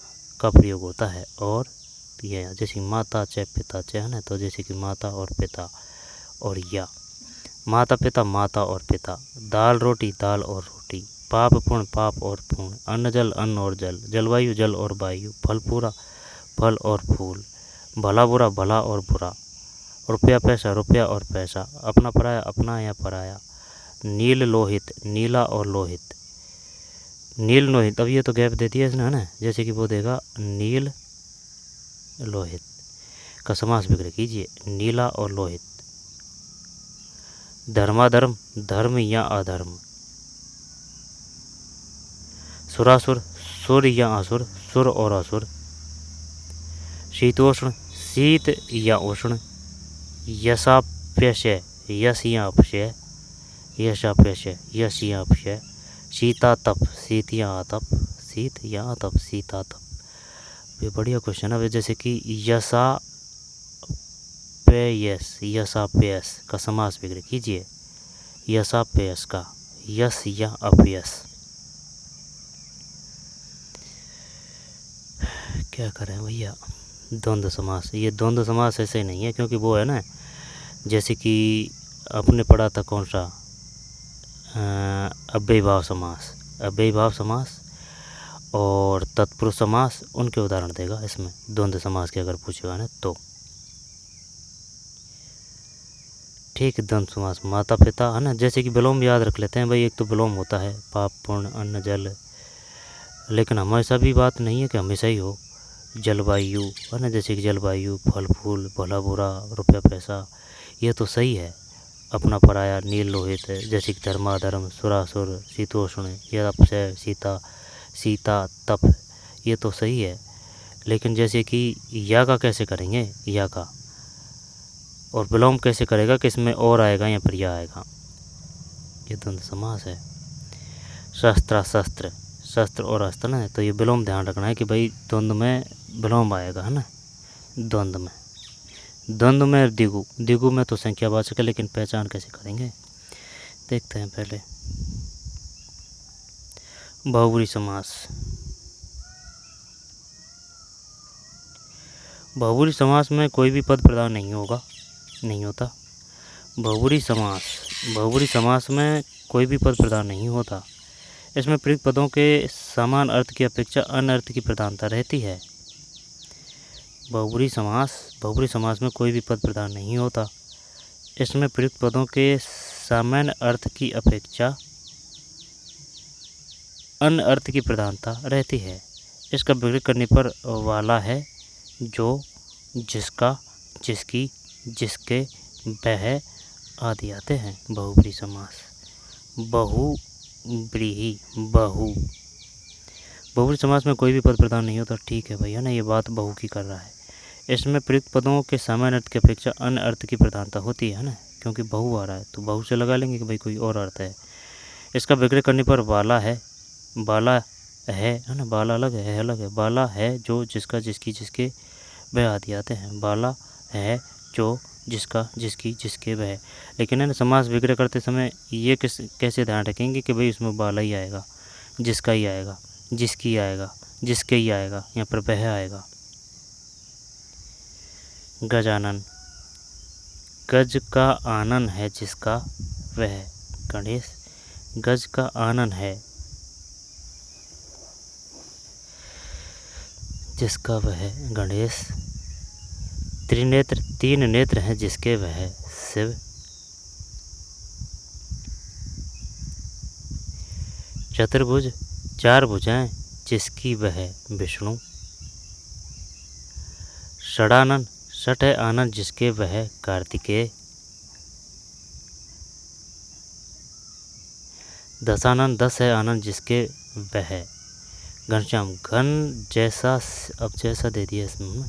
का प्रयोग होता है। और या, जैसे माता च पिता च है ना, तो जैसे कि माता और पिता और या। माता पिता माता और पिता, दाल रोटी दाल और रोटी, पाप और पुण्य, अन्न जल अन्न और जल, जलवायु जल और वायु, फल पूरा फल और फूल, भला बुरा भला और बुरा, रुपया और पैसा, अपना पराया अपना या पराया, नील लोहित नीला और लोहित, नील लोहित। अब ये तो गैप देती है इसने, है ना, जैसे कि वो देगा नील लोहित का समास विग्रह कीजिए, नीला और लोहित। धर्माधर्म धर्म या अधर्म, सुरासुर सुर या असुर, सुर और असुर, शीतोष्ण शीत या उष्ण, यशाप्यशय यश या अपशय, यशाप्यशय यश या अपशय, शीतातप शीत या आतप, शीत या आतप शीतातप। ये बढ़िया क्वेश्चन है। जैसे कि यशाप्ययस का समास विग्रह कीजिए, यशाप्ययस का यश या अपयश। क्या करें भैया, द्वंद्व समास। ये द्वंद्व समास ऐसे नहीं है, क्योंकि वो है ना, जैसे कि आपने पढ़ा था कौन सा, अव्ययीभाव समास, अव्ययीभाव समास और तत्पुरुष समास, उनके उदाहरण देगा इसमें द्वंद्व समास के अगर पूछेगा ना तो। ठीक है, द्वंद्व समास माता पिता, है ना, जैसे कि विलोम याद रख लेते हैं भाई। एक तो विलोम होता है पाप पुण्य अन्न जल, लेकिन हमेशा भी बात नहीं है कि हमेशा ही हो। जलवायु, है ना, जैसे कि जलवायु फल फूल भला बुरा रुपया पैसा, ये तो सही है। अपना पराया नील लोहित है, जैसे कि धर्माधर्म सुरासुर शीतोष्ण या अपशय सीता सीता तप, ये तो सही है। लेकिन जैसे कि या का कैसे करेंगे, या का और विलोम कैसे करेगा कि इसमें और आएगा या फिर या आएगा, ये द्वंद्व समास है। शस्त्र शस्त्र शस्त्र और अस्त्र ना, तो ये विलोम ध्यान रखना है कि भाई द्वंद्व में विलोम आएगा, है ना। द्वंद्व में दिगु, दिगु में तो संख्यावाचक है, लेकिन पहचान कैसे करेंगे देखते हैं पहले। बहुब्री समास, बहुब्री समास में कोई भी पद प्रधान नहीं होता। बहुब्री समास में कोई भी पद प्रधान नहीं होता। इसमें प्रयुक्त पदों के समान अर्थ की अपेक्षा अन्य अर्थ की प्रधानता रहती है। बहुब्री समास में कोई भी पद प्रधान नहीं होता। इसमें प्रयुक्त पदों के सामान्य अर्थ की अपेक्षा अन्य अर्थ की प्रधानता रहती है। इसका विग्रह करने पर वाला है, जो, जिसका, जिसकी, जिसके, वह आदि आते हैं बहुब्री समास। बहुब्री समास में कोई भी पद प्रधान नहीं होता। ठीक है भैया ना, ये बात बहु की कर रहा है। इसमें प्रयुक्त पदों के सामान्य अर्थ की अपेक्षा अन्य अर्थ की प्रधानता होती है ना, क्योंकि बहु आ रहा है तो बहु से लगा लेंगे कि भाई कोई और अर्थ है। इसका विग्रह करने पर बाला है ना, बाला अलग है, बाला है जो, जिसका, जिसकी, जिसके, वह आदि आते हैं। बाला है जो, जिसका, जिसकी, जिसके, वह। लेकिन है ना, समास विग्रह करते समय ये कैसे ध्यान रखेंगे कि भाई उसमें बाला ही आएगा, जिसका ही आएगा, जिसकी आएगा, जिसके ही आएगा, यहाँ पर वह आएगा। गजानन, गज का आनन है जिसका वह। गणेश, गज का आनन है जिसका वह। गणेश, त्रिनेत्र, तीन नेत्र हैं जिसके वह। शिव, चतुर्भुज, चार भुजाएं जिसकी वह। विष्णु, षडानन, षठ है आनंद जिसके वह। कार्तिकेय, दशानन, दस है आनंद जिसके वह। घनश्याम, घन जैसा, अब जैसा दे दिया इसमें,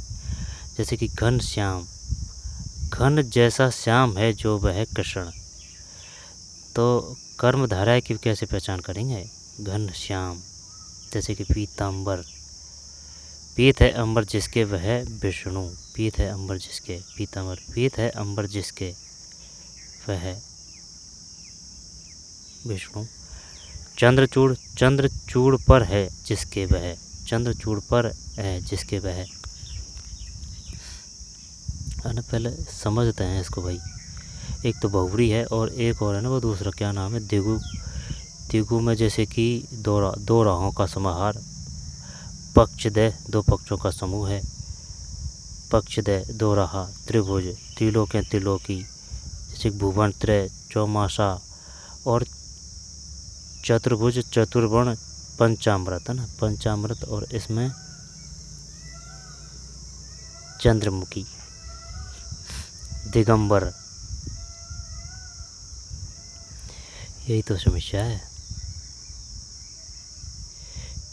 जैसे कि घन श्याम, घन जैसा श्याम है जो वह कृष्ण। तो कर्म धारा की कैसे पहचान करेंगे, घन श्याम, जैसे कि पीतांबर, पीत है अंबर जिसके वह। विष्णु, पीत है अंबर जिसके, पीतांबर, पीत है अंबर जिसके वह। विष्णु, चंद्रचूड़, चंद्रचूड़ पर है जिसके वह। चंद्रचूड़ पर है जिसके वह। पहले समझते हैं इसको भाई। एक तो बहुव्रीहि है और एक और है ना, वो दूसरा क्या नाम है, द्विगु। द्विगु में जैसे कि दो राहों का समाहार, पक्षदय दो पक्षों का समूह है, पक्षदय दो राहा, त्रिभुज त्रिलोक हैं, त्रिलोकी जैसे भुवन त्रय चौमासा, और चतुर्भुज चतुर्वर्ण पंचामृत है ना, पंचामृत, और इसमें चंद्रमुखी दिगंबर। यही तो समस्या है।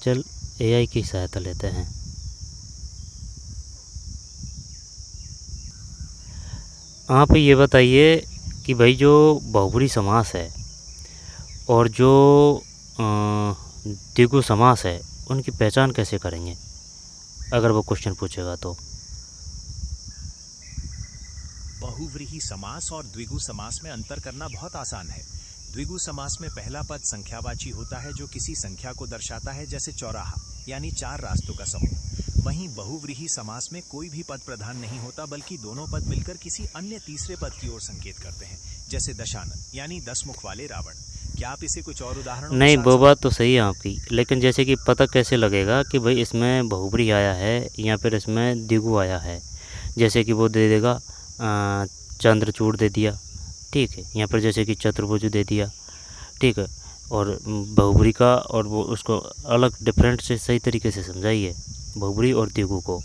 चल एआई की सहायता लेते हैं। आप ये बताइए कि भाई जो बहुब्री समास है और जो द्विगु समास है, उनकी पहचान कैसे करेंगे, अगर वो क्वेश्चन पूछेगा तो? बहुव्रीहि समास और द्विगु समास में अंतर करना बहुत आसान है। द्विगु समास में पहला पद संख्यावाची होता है जो किसी संख्या को दर्शाता है, जैसे चौराहा यानी 4 रास्तों का समूह। वहीं बहुव्रीहि समास में कोई भी पद प्रधान नहीं होता, बल्कि दोनों पद मिलकर किसी अन्य तीसरे पद की ओर संकेत करते हैं, जैसे दशानन यानी 10 मुख वाले रावण। क्या आप इसे कुछ और उदाहरणों नहीं, वो बात तो सही है आपकी, लेकिन जैसे कि पता कैसे लगेगा कि भाई इसमें बहुब्रीहि आया है या फिर इसमें द्विगु आया है? जैसे कि वो दे देगा चंद्रचूड़ दे दिया, ठीक है, यहाँ पर जैसे कि चतुर्भुज दे दिया, ठीक है, और बहुब्रीहि का, और वो उसको अलग डिफरेंट से सही तरीके से समझाइए बहुब्रीहि और द्विगु को।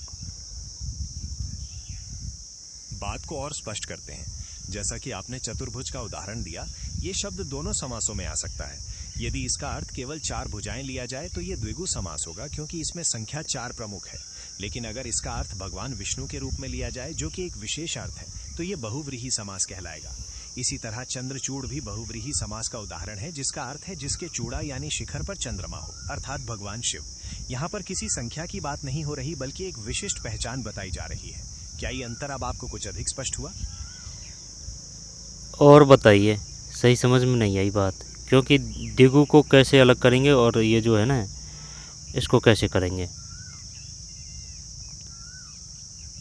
बात को और स्पष्ट करते हैं। जैसा कि आपने चतुर्भुज का उदाहरण दिया, ये शब्द दोनों समासों में आ सकता है। यदि इसका अर्थ केवल 4 भुजाएं लिया जाए तो ये द्विगु समास होगा, क्योंकि इसमें संख्या 4 प्रमुख है। लेकिन अगर इसका अर्थ भगवान विष्णु के रूप में लिया जाए, जो कि एक विशेष अर्थ है, तो ये बहुव्रीहि समास कहलाएगा। इसी तरह चंद्रचूड़ भी बहुव्रीहि समास का उदाहरण है, जिसका अर्थ है जिसके चूड़ा यानी शिखर पर चंद्रमा हो, अर्थात भगवान शिव। यहाँ पर किसी संख्या की बात नहीं हो रही, बल्कि एक विशिष्ट पहचान बताई जा रही है। क्या ये अंतर अब आपको कुछ अधिक स्पष्ट हुआ? और बताइए, सही समझ में नहीं आई बात, क्योंकि द्विगु को कैसे अलग करेंगे और ये जो है ना, इसको कैसे करेंगे?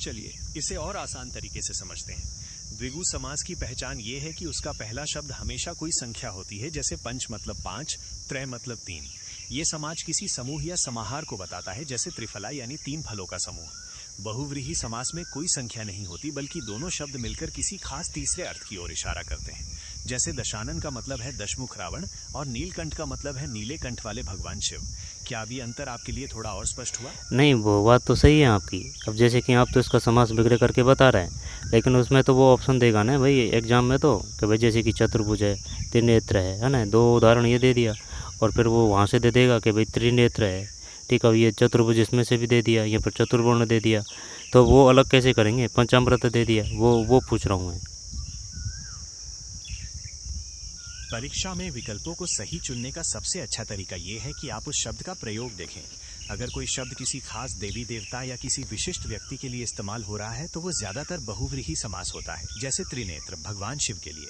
चलिए इसे और आसान तरीके से समझते हैं। द्विगु समास की पहचान ये है कि उसका पहला शब्द हमेशा कोई संख्या होती है, जैसे पंच मतलब 5, त्रय मतलब 3। ये समाज किसी समूह या समाहार को बताता है, जैसे त्रिफला यानी 3 फलों का समूह। बहुव्रीहि समास में कोई संख्या नहीं होती, बल्कि दोनों शब्द मिलकर किसी खास तीसरे अर्थ की ओर इशारा करते हैं, जैसे दशानन का मतलब है दशमुख रावण और नीलकंठ का मतलब है नीले कंठ वाले भगवान शिव। क्या अभी अंतर आपके लिए थोड़ा और स्पष्ट हुआ? नहीं, वो बात तो सही है आपकी। अब जैसे कि आप तो इसका समास बिगड़े करके बता रहे हैं, लेकिन उसमें तो वो ऑप्शन देगा ना भाई एग्जाम में, तो कि भाई जैसे कि चतुर्भुज है, त्रिनेत्र है ना, 2 उदाहरण ये दे दिया, और फिर वो वहाँ से दे देगा कि भाई त्रिनेत्र है, ठीक है, ये चतुर्भुज इसमें से भी दे दिया, या फिर चतुर्वर्ण दे दिया, तो वो अलग कैसे करेंगे? पंचामृत दे दिया, वो पूछ रहा हूँ मैं। परीक्षा में विकल्पों को सही चुनने का सबसे अच्छा तरीका ये है कि आप उस शब्द का प्रयोग देखें। अगर कोई शब्द किसी खास देवी देवता या किसी विशिष्ट व्यक्ति के लिए इस्तेमाल हो रहा है, तो वो ज्यादातर बहुव्रीहि समास होता है, जैसे त्रिनेत्र भगवान शिव के लिए।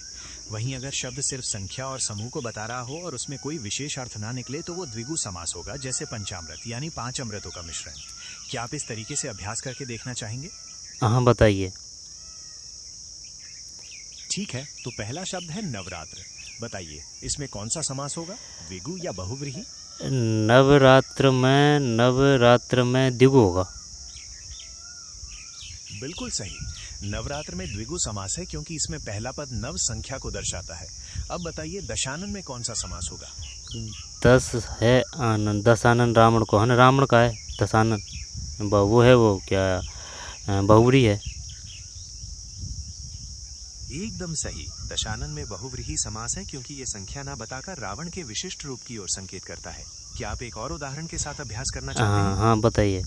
वहीं अगर शब्द सिर्फ संख्या और समूह को बता रहा हो और उसमें कोई विशेष अर्थ ना निकले, तो वो द्विगु समास होगा, जैसे पंचामृत यानी 5 अमृतों का मिश्रण। क्या आप इस तरीके से अभ्यास करके देखना चाहेंगे? हाँ, बताइए। ठीक है, तो पहला शब्द है नवरात्र। बताइए इसमें कौन सा समास होगा, द्विगु या बहुव्रीहि? नवरात्र में द्विगु होगा। बिल्कुल सही, नवरात्र में द्विगु समास है, क्योंकि इसमें पहला पद नव संख्या को दर्शाता है। अब बताइए दशानन में कौन सा समास होगा? 10 है आनंद, दशानन रावण को है ना, रावण का है दशानन, वो है, वो क्या बहुव्रीहि है। एकदम सही, दशानन में बहुव्रीहि समास है, क्योंकि ये संख्या ना बताकर रावण के विशिष्ट रूप की ओर संकेत करता है। क्या आप एक और उदाहरण के साथ अभ्यास करना चाहते हैं? हाँ, बताइए।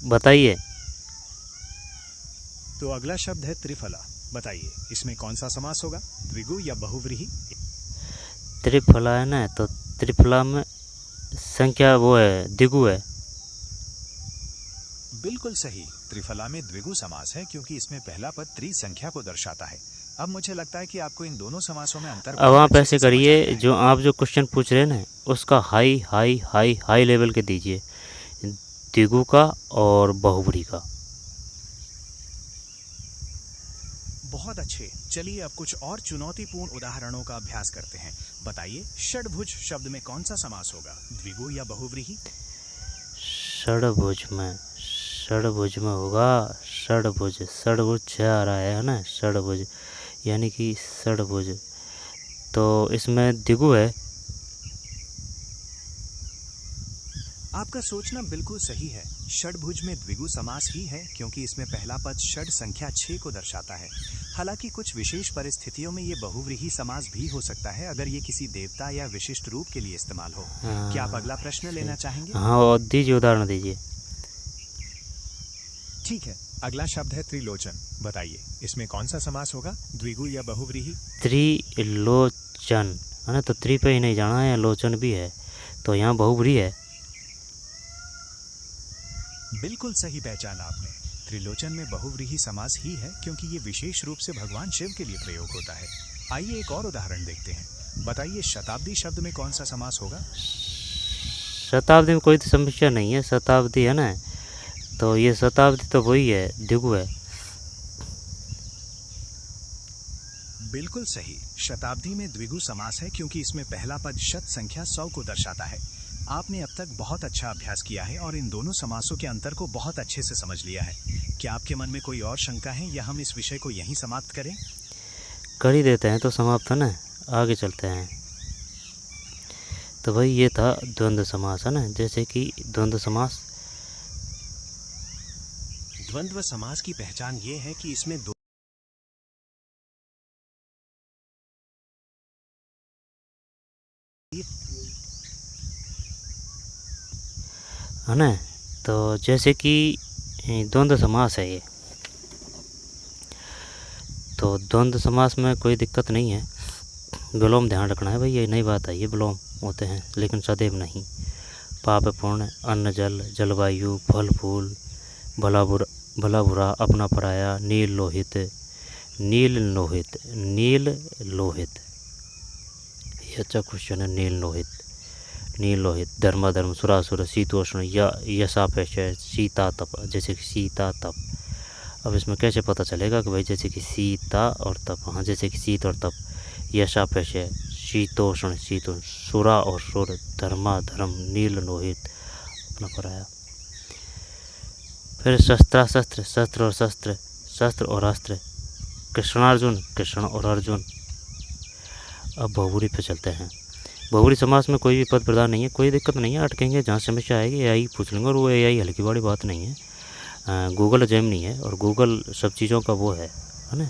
बताइए। तो अगला शब्द है त्रिफला। बताइए इसमें कौन सा समास होगा, द्विगु या बहुव्रीहि? त्रिफला है ना, तो त्रिफला में संख्या वो है, द्विगु है। बिल्कुल सही, त्रिफला में द्विगु समास है, क्योंकि इसमें पहला पद त्रि संख्या को दर्शाता है। अब मुझे लगता है कि आपको इन दोनों समासों में अंतर अब आप ऐसे करिए, जो आप जो क्वेश्चन पूछ रहे हैं ना, उसका हाई लेवल के दीजिए, द्विगु का और बहुव्रीहि का। बहुत अच्छे। चलिए अब कुछ और चुनौतीपूर्ण उदाहरणों का अभ्यास करते हैं। बताइए, षड्भुज शब्द में कौन सा समास होगा, द्विगु या बहुव्रीहि? षड्भुज में होगा षड्भुज। षड्भुज 6 आ रहा है ना, षड्भुज यानी कि षड्भुज, तो इसमें द्विगु है। आपका सोचना बिल्कुल सही है। षड्भुज में द्विगु समास ही है क्योंकि इसमें पहला पद षड संख्या 6 को दर्शाता है। हालांकि कुछ विशेष परिस्थितियों में ये बहुव्रीहि समास भी हो सकता है अगर ये किसी देवता या विशिष्ट रूप के लिए इस्तेमाल हो। क्या आप अगला प्रश्न लेना चाहेंगे? हाँ, और दीजिए, उदाहरण दीजिए। ठीक है, अगला शब्द है त्रिलोचन। बताइए, इसमें कौन सा समास होगा, द्विगु या बहुव्रीहि? त्रिलोचन है ना, तो त्रि पे ही नहीं जाना है, लोचन भी है, तो यहाँ बहुव्रीहि है। बिल्कुल सही पहचाना आपने। त्रिलोचन में बहुव्रीहि समास ही है क्योंकि ये विशेष रूप से भगवान शिव के लिए प्रयोग होता है। आइए एक और उदाहरण देखते हैं। बताइए, शताब्दी शब्द में कौन सा समास होगा? शताब्दी में कोई तो समस्या नहीं है, शताब्दी है ना, तो ये शताब्दी तो वही है, द्विगु है। बिल्कुल सही। शताब्दी में द्विगु समास है क्योंकि इसमें पहला पद शत संख्या 100 को दर्शाता है। आपने अब तक बहुत अच्छा अभ्यास किया है और इन दोनों समासों के अंतर को बहुत अच्छे से समझ लिया है। क्या आपके मन में कोई और शंका है या हम इस विषय को यहीं समाप्त करें? कर ही देते हैं तो समाप्त है ना, आगे चलते हैं। तो भाई ये था द्वंद्व समास है ना, जैसे कि द्वंद्व समास। द्वंद्व समास की पहचान ये है कि इसमें दो है ना, तो जैसे कि द्वंद्व समास है ये, तो द्वंद्व समास में कोई दिक्कत नहीं है। विलोम ध्यान रखना है भाई, ये नई बात है, ये विलोम होते हैं लेकिन सदैव नहीं। पाप पुण्य, अन्न जल, जलवायु, फल फूल, भला बुरा, अपना पराया, नील लोहित, नील लोहित, नील लोहित, ये अच्छा क्वेश्चन है। नील लोहित, नील लोहित, धर्माधर्म, सुरासुर, शीतोष्ण, यशापेश, सीता तप, जैसे कि सीता तप। अब इसमें कैसे पता चलेगा कि भाई जैसे कि सीता और तप, हाँ जैसे कि शीत और तप, यशापेश, शीतोष्ण, सुरा और सुर, धर्माधर्म, नील लोहित, अपना पराया। फिर शस्त्रास्त्र, शस्त्र और शस्त्र, शस्त्र और अस्त्र, कृष्णार्जुन, कृष्ण और अर्जुन। अब बहुव्रीहि पे चलते हैं। बहुव्रीहि समास में कोई भी पद प्रधान नहीं है, कोई दिक्कत नहीं है, अटकेंगे जहाँ समस्या आएगी एआई पूछ लेंगे, और वो एआई हल्की बड़ी बात नहीं है। गूगल जेमिनी है और गूगल सब चीज़ों का वो है ना,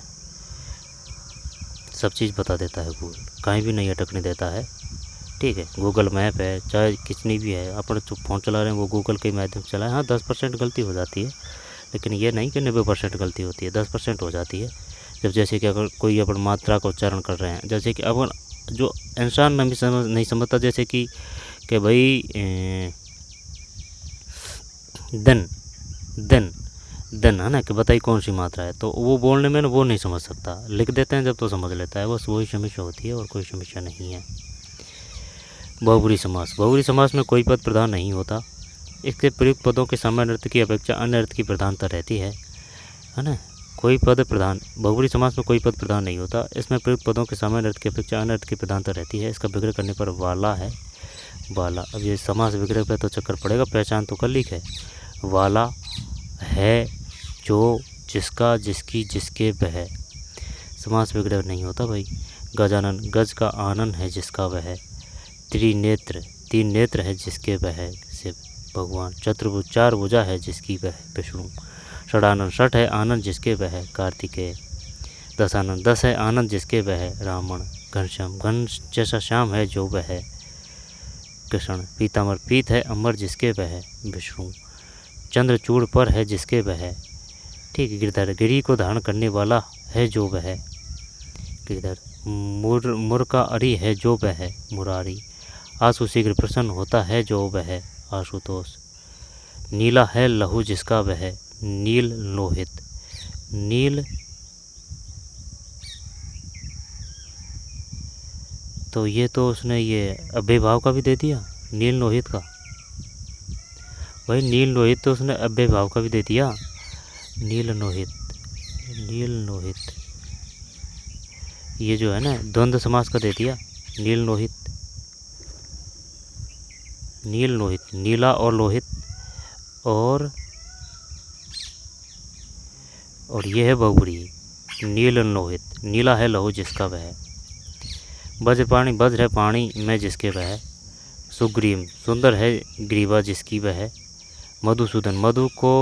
सब चीज़ बता देता है गूगल, कहीं भी नहीं अटकने देता है। ठीक है, गूगल मैप है, चाहे कितनी भी है, अपन जो फ़ोन चला रहे हैं वो गूगल के माध्यम से चलाएं। हाँ 10% गलती हो जाती है, लेकिन ये नहीं कि 90% गलती होती है, 10% हो जाती है। जब जैसे कि अगर कोई अपन मात्रा का उच्चारण कर रहे हैं, जैसे कि अपन जो इंसान नहीं समझता, जैसे कि भाई दन दन दन है ना, कि बताइए कौन सी मात्रा है, तो वो बोलने में ना वो नहीं समझ सकता, लिख देते हैं जब तो समझ लेता है, बस वही समस्या होती है और कोई समस्या नहीं है। बहुव्रीहि समास, बहुव्रीहि समास में कोई पद प्रधान नहीं होता। इसके प्रयुक्त पदों के सामान्य अर्थ की अपेक्षा अन्य अर्थ की प्रधानता रहती है ना। कोई पद प्रधान, बहुव्रीहि समास में कोई पद प्रधान नहीं होता। इसमें प्रयुक्त पदों के सामान्य अर्थ की अपेक्षा अन्य अर्थ की प्रधानता रहती है। इसका विग्रह करने पर वाला है, वाला। अब ये समास विग्रह पे तो चक्कर पड़ेगा, पहचान तो कर लिख है। वाला है जो, जिसका, जिसकी, जिसके, वह। समास विग्रह नहीं होता भाई। गजानन, गज का आनन है जिसका वह। त्रिनेत्र, तीन नेत्र है जिसके वह शिव भगवान। चतुर्भुज, चार भुजा है जिसकी वह विष्णु। षडानंद, षठ है आनंद जिसके वह कार्तिकेय। दशानंद, 10 है आनंद जिसके वह रावण। घनश्याम, घन जैसा श्याम है जो वह कृष्ण। पीताम्बर, पीत है अमर जिसके वह विष्णु। चंद्रचूड़ पर है जिसके वह, ठीक। गिरधर, गिरी को धारण करने वाला है जो वह गिरधर। मुर का अरि है जो वह मुरारी। आंसू शीघ्र प्रसन्न होता है जो वह आशुतोष। नीला है लहू जिसका वह नील लोहित। नील, तो ये तो उसने ये अव्ययभाव का भी दे दिया, नील लोहित का। भाई नील लोहित तो उसने अव्यय भाव का भी दे दिया। नील लोहित, नील लोहित, ये जो है ना द्वंद्व समास का दे दिया। नील लोहित, नील लोहित, नीला और लोहित, और ये है बहुब्री। नील लोहित, नीला है लहू जिसका वह। वज्रपाणी, वज्र है पाणी में जिसके वह। सुग्रीव, सुंदर है ग्रीवा जिसकी वह। मधुसूदन, मधु को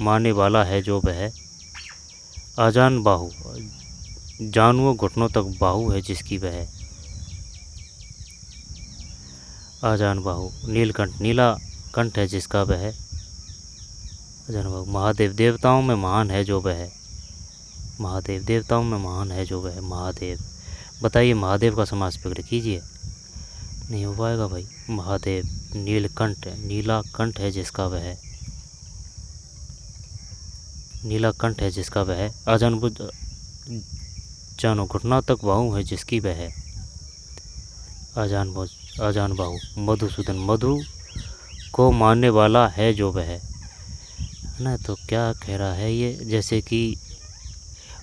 मारने वाला है जो वह। आजान बाहु, जानुओं घुटनों तक बाहु है जिसकी वह। आजान बाहु। नीलकंठ, नीला कंठ है जिसका वह। आजान बाहु। महादेव, देवताओं में महान है जो वह। महादेव, देवताओं में महान है जो वह। महादेव, बताइए महादेव का समास विग्रह कीजिए। नहीं हो पाएगा भाई। महादेव, नीलकंठ, नीला कंठ है जिसका वह। नीला कंठ है जिसका वह। आजान जानो घुटना तक बाहु है जिसकी वह। आजान बाहु। मधुसूदन, मधु को मारने वाला है जो वह, है ना। तो क्या कह रहा है ये, जैसे कि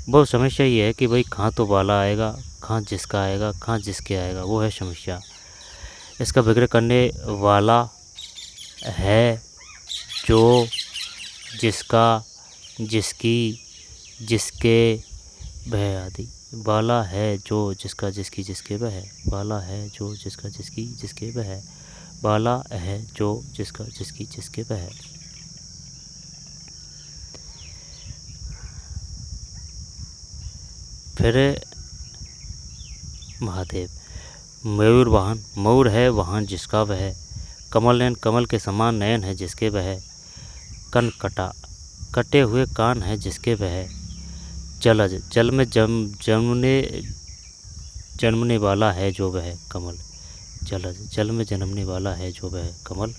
बहुत समस्या ये है कि भाई कहाँ तो वाला आएगा, कहाँ जिसका आएगा, कहाँ जिसके आएगा, वो है समस्या। इसका विग्रह करने वाला है जो, जिसका, जिसकी, जिसके, वह आदि। वाला है जो, जिसका, जिसकी, जिसके वह। वाला है जो, जिसका, जिसकी, जिसके वह। वाला है जो, जिसका, जिसकी, जिसके वह। फिर महादेव। मयूर वाहन, मयूर है वाहन जिसका वह। कमल नयन, कमल के समान नयन है जिसके वह। कनकटा, कटे हुए कान है जिसके वह। जलज, जल में जन्मने वाला है जो वह। कमल, जलज, जल में जन्मने वाला है जो वह। कमल।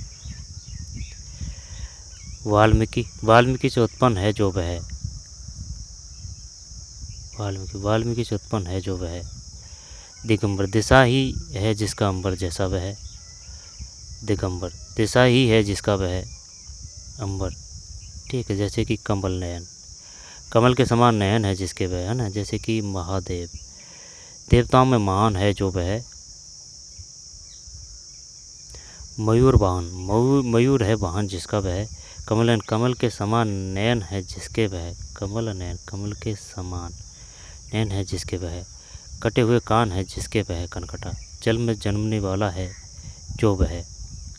वाल्मीकि, वाल्मीकि से उत्पन्न है जो वह। वाल्मीकि, वाल्मीकि से उत्पन्न है जो वह। दिगंबर, दिशा ही है जिसका अंबर जैसा वह। दिगंबर, दिशा ही है जिसका वह अंबर। ठीक है, जैसे कि कमल नयन, कमल के समान नयन है जिसके वह, है ना। जैसे कि महादेव, देवताओं में महान है जो वह। मयूर वाहन, मयूर है वाहन जिसका वह। कमल नयन, कमल के समान नयन है जिसके वह। कमल नयन, कमल के समान नयन है जिसके वह। कटे हुए कान है जिसके वह। कनकटा, जल में जन्मने वाला है जो वह।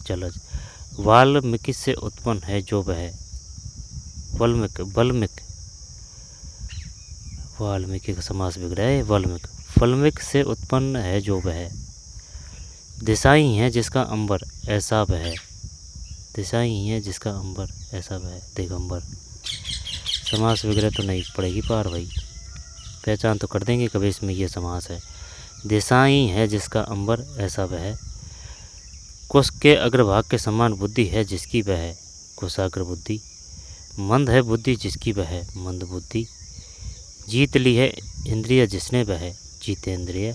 जलज, वाल्मीकि से उत्पन्न है जो वह। वल्मीक, वल्मीक, वाल्मीकि का समास विग्रह है वल्मीक। वल्मीक से उत्पन्न है जो वह। दिशाई है जिसका अंबर ऐसा वह। दिशाई है जिसका अंबर ऐसा वह। दिगंबर, समास विग्रह तो नहीं पड़ेगी पार भाई, पहचान तो कर देंगे कभी इसमें ये समास है। दिशाई है जिसका अंबर ऐसा वह। कुश के अग्रभाग के समान बुद्धि है जिसकी वह। कुशाग्र बुद्धि। मंद है बुद्धि जिसकी वह। मंद बुद्धि। जीत ली है इंद्रिय जिसने वह। जीतेंद्रिय।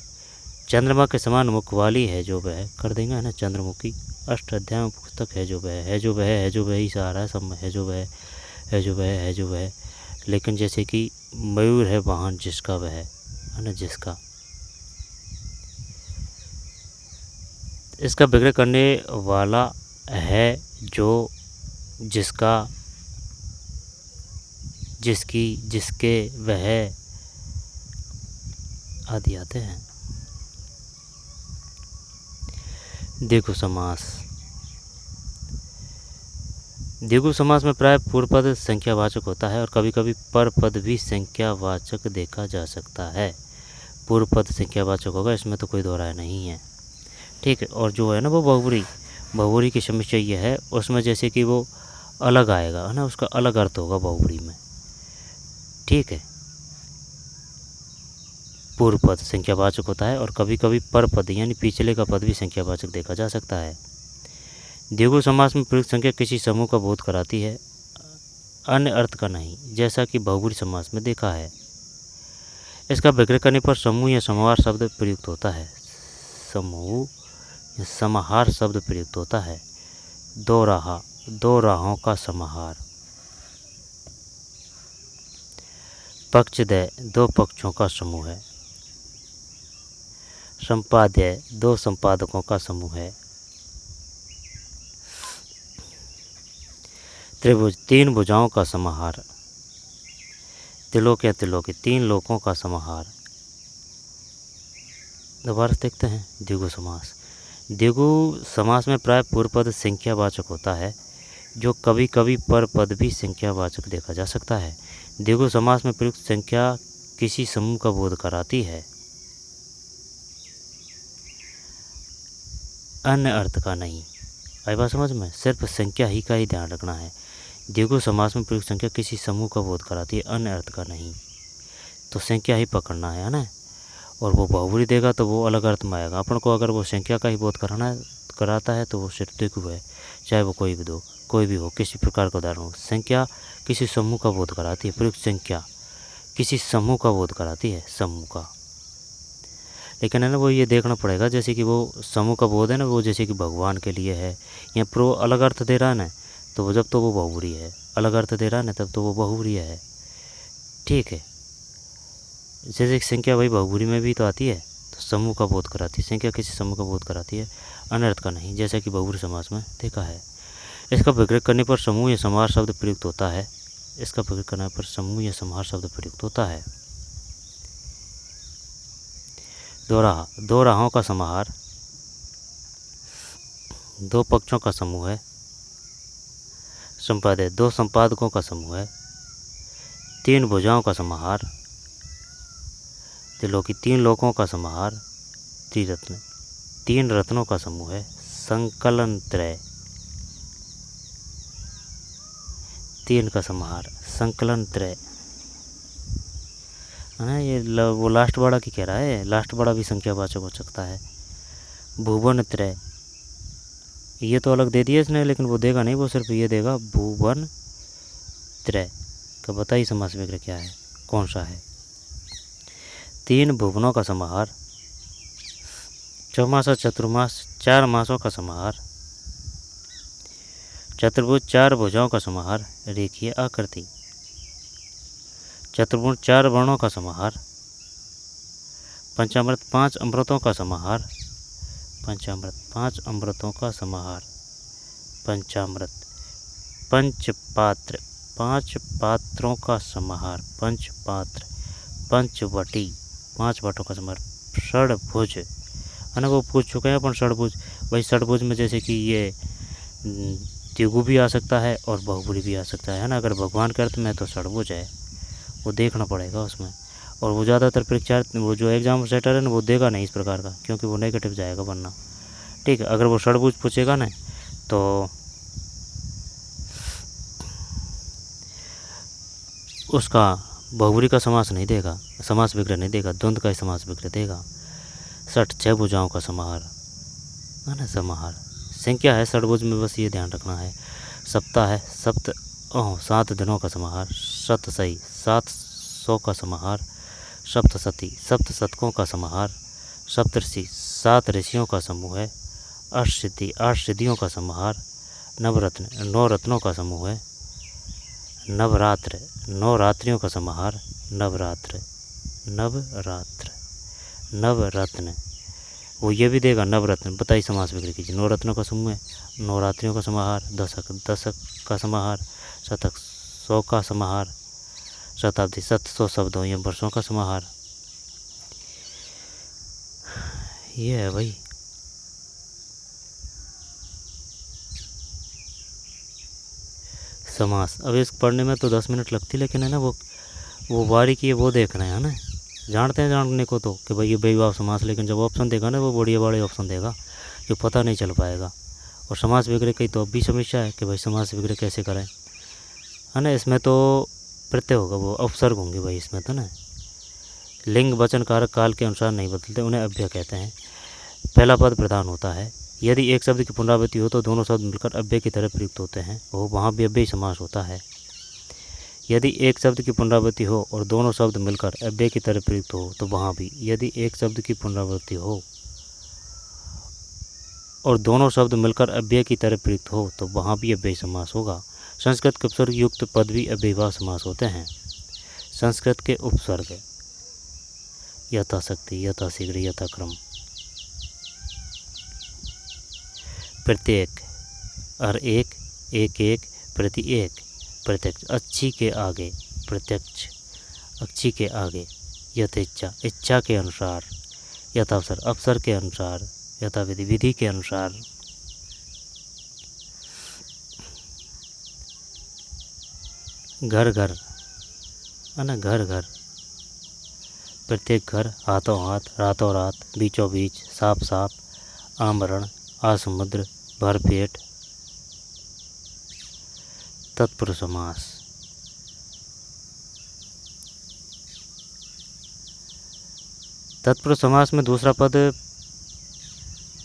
चंद्रमा के समान मुख वाली है जो वह। कर देंगे, है ना। चंद्रमुखी, अष्ट अध्याय में पुस्तक है जो वह। है जो वह, है जो वह ही सहारा है सब में। है जो वह, है जो वह, है जो वह। लेकिन जैसे कि मयूर है वाहन जिसका वह, है ना। जिसका, इसका विग्रह करने वाला है जो, जिसका, जिसकी, जिसके वह आदि आते हैं। द्विगु समास। द्विगु समास में प्राय पूर्व पद संख्यावाचक होता है और कभी कभी पर पद भी संख्यावाचक देखा जा सकता है। पूर्व पद संख्यावाचक होगा, इसमें तो कोई दो राय नहीं है। ठीक है, और जो है ना वो बहुब्री, बहुब्री की समस्या ये है, उसमें जैसे कि वो अलग आएगा, है ना, उसका अलग अर्थ होगा बहुब्री में। ठीक है, पूर्व पद संख्यावाचक होता है और कभी कभी पर पद यानी पिछले का पद भी संख्यावाचक देखा जा सकता है। द्विगु समास में प्रयुक्त संख्या किसी समूह का बोध कराती है, अन्य अर्थ का नहीं, जैसा कि बहुब्री समास में देखा है। इसका विग्रह करने पर समूह या समाहार शब्द प्रयुक्त होता है। समूह या समाहार शब्द प्रयुक्त होता है। दोराहा, दो राहों का समाहार। पक्षद्वय दो पक्षों का समूह है। संपाद्य दो संपादकों का समूह है। त्रिभुज तीन भुजाओं का समाहार। त्रिलोक्य त्रिलोकी तीन लोकों का समाहार। दोबारा देखते हैं द्विगु समास। द्विगु समास में प्राय पूर्व पद संख्यावाचक होता है, जो कभी कभी पर पद भी संख्यावाचक देखा जा सकता है। द्विगु समास में प्रयुक्त संख्या किसी समूह का बोध कराती है, अन्य अर्थ का नहीं। आई बात समझ में? सिर्फ संख्या ही का ही ध्यान रखना है। द्विगु समास में प्रयुक्त संख्या किसी समूह का बोध कराती है, अन्य अर्थ का नहीं। तो संख्या ही पकड़ना है ना। और वो बहुब्री देगा तो वो अलग अर्थ में आएगा। अपन को अगर वो संख्या का ही बोध कराता है तो वो सिर्फ द्विगु है, चाहे वो कोई भी हो, किसी प्रकार का उदाहरण हो। संख्या किसी समूह का बोध कराती है, प्रयुक्त संख्या किसी समूह का बोध कराती है, समूह का। लेकिन है ना, वो ये देखना पड़ेगा, जैसे कि वो समूह का बोध है ना, वो जैसे कि भगवान के लिए है, या प्रो अलग अर्थ दे रहा है ना, तो वो जब तो वो बहुब्री है, अलग अर्थ दे रहा है ना तब तो वो बहुब्री है। ठीक है, जैसे कि संख्या वही बहुब्री में भी तो आती है, तो समूह का बोध कराती है। संख्या किसी समूह का बोध कराती है, अनर्थ का नहीं, जैसा कि बहुब्री समास में देखा है। इसका विग्रह करने पर समूह या समाहार शब्द प्रयुक्त होता है। इसका विग्रह करने पर समूह या समाहार शब्द प्रयुक्त होता है। दोराहा दो राहों का समाहार। दो पक्षों का समूह है। संपादक दो संपादकों का समूह है। तीन भुजाओं का समाहार। त्रिलोकी तीन लोकों का समाहार। त्रिरत्न तीन रत्नों का समूह है। संकलन त्रय तीन का समाहार। संकलन त्रय है ना, ये वो लास्ट वाला की कह रहा है, लास्ट वाला भी संख्यावाचक हो सकता है। भुवन त्रय ये तो अलग दे दिया इसने, लेकिन वो देगा नहीं, वो सिर्फ ये देगा भुवन त्रय का। बताइए समास विग्रह क्या है, कौन सा है? तीन भुवनों का समाहार। चौमासा चतुर्मास चार मासों का समाहार। चतुर्भुज चार भुजाओं का समाहार, रेखीय आकृति। चतुर्भुज चार वर्णों का समाहार। पंचामृत पांच अमृतों का समाहार। पंचामृत पांच अमृतों का समाहार। पंचामृत पंचपात्र पांच पात्रों का समाहार। पंचपात्र पंचवटी पांच वटों का समाहार। षडभुज है ना, वो पूछ चुके हैं अपन षडभुज। भाई षडभुज में जैसे कि ये द्विगु भी आ सकता है और बहुब्री भी आ सकता है ना। अगर भगवान के अर्थ में तो षडभुज है, वो देखना पड़ेगा उसमें। और वो ज़्यादातर परीक्षार्थी, वो जो एग्जाम सेटर है ना, वो देगा नहीं इस प्रकार का, क्योंकि वो नेगेटिव जाएगा वरना। ठीक है, अगर वो षडभुज पूछेगा ना तो उसका बहुब्री का समास नहीं देगा, समास विग्रह नहीं देगा, द्वंद्व का ही समास विग्रह देगा। षट छह भुजाओं का समाहार है ना, समाहार संख्या है षडभुज में, बस ये ध्यान रखना है। सप्ताह है सात दिनों का समाहार। सतसई 700 का समाहार। सप्तसती सप्त शतकों का समाहार। सप्तऋषि 7 ऋषियों का समूह है। अष्टसिद्धि 8 सिद्धियों का समाहार। नवरत्न 9 रत्नों का समूह है। नवरात्र 9 रात्रियों का समाहार। नवरात्र नवरत्न वो ये भी देगा नवरत्न। बताइए समास विग्रह कीजिए। 9 रत्नों का समूह है, 9 रात्रियों का समाहार। दशक का समाहार। शतक 100 का समाहार। शताब्दी 700 शब्दों या वर्षों का समाहार। ये है भाई। समास अब इस पढ़ने में तो 10 मिनट लगती, लेकिन है ना वो बारीकी है, वो देखना है ना। जानते हैं जानने को तो कि भाई ये बेवाव समास, लेकिन जब ऑप्शन देगा ना वो बढ़िया बड़े ऑप्शन देगा जो पता नहीं चल पाएगा। और समास विग्रह की तो अब भी समस्या है कि भाई समास विग्रह कैसे करें, है ना। इसमें तो प्रत्यय होगा, वो उपसर्ग होंगे भाई इसमें तो ना। लिंग वचन कारक काल के अनुसार नहीं बदलते, उन्हें अव्यय कहते हैं। पहला पद प्रधान होता है। यदि एक शब्द की पुनरावृत्ति हो तो दोनों शब्द मिलकर अव्यय की तरह प्रयुक्त होते हैं, वो वहाँ भी अव्यय समास होता है। यदि एक शब्द की पुनरावृत्ति हो और दोनों शब्द मिलकर अव्यय की तरह प्रयुक्त हो तो वहाँ भी, यदि एक शब्द की पुनरावृत्ति हो और दोनों शब्द मिलकर अव्यय की तरह प्रयुक्त हो तो वहाँ भी अव्यय समास होगा। संस्कृत के उपसर्ग युक्त पद भी अव्ययभाव समास होते हैं। संस्कृत के उपसर्ग यथाशक्ति, यथाशीघ्र, यथाक्रम, प्रत्येक, हर एक, एक एक, प्रति एक, प्रत्यक्ष, अच्छी के आगे, प्रत्यक्ष, अच्छी के आगे, यथेच्छा, इच्छा के अनुसार, यथावसर, अवसर के अनुसार, यथाविधि, विधि के अनुसार। घर घर है ना, घर घर, प्रत्येक घर, हाथों हाथ, रातों रात, बीचों बीच, साफ साफ, आमरण, आसमुद्र, भरपेट। तत्पुरुष समास। तत्पुरुष समास में दूसरा पद